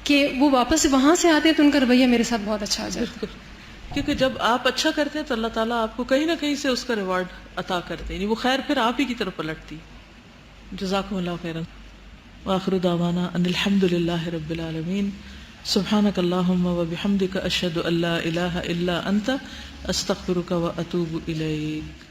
کہ وہ واپس وہاں سے آتے ہیں تو ان کا رویہ میرے ساتھ بہت اچھا آ جاتا ہے. کیونکہ جب آپ اچھا کرتے ہیں تو اللہ تعالیٰ آپ کو کہیں نہ کہیں سے اس کا ریوارڈ عطا کرتے ہیں، یعنی وہ خیر پھر آپ ہی کی طرف پلٹتی. جزاکم اللہ خیرا. وآخر دعوانا ان الحمد للہ رب العالمین. سبحانک اللہم وبحمدک اشہد ان لا الہ الا انت استغفرک واتوب الیک.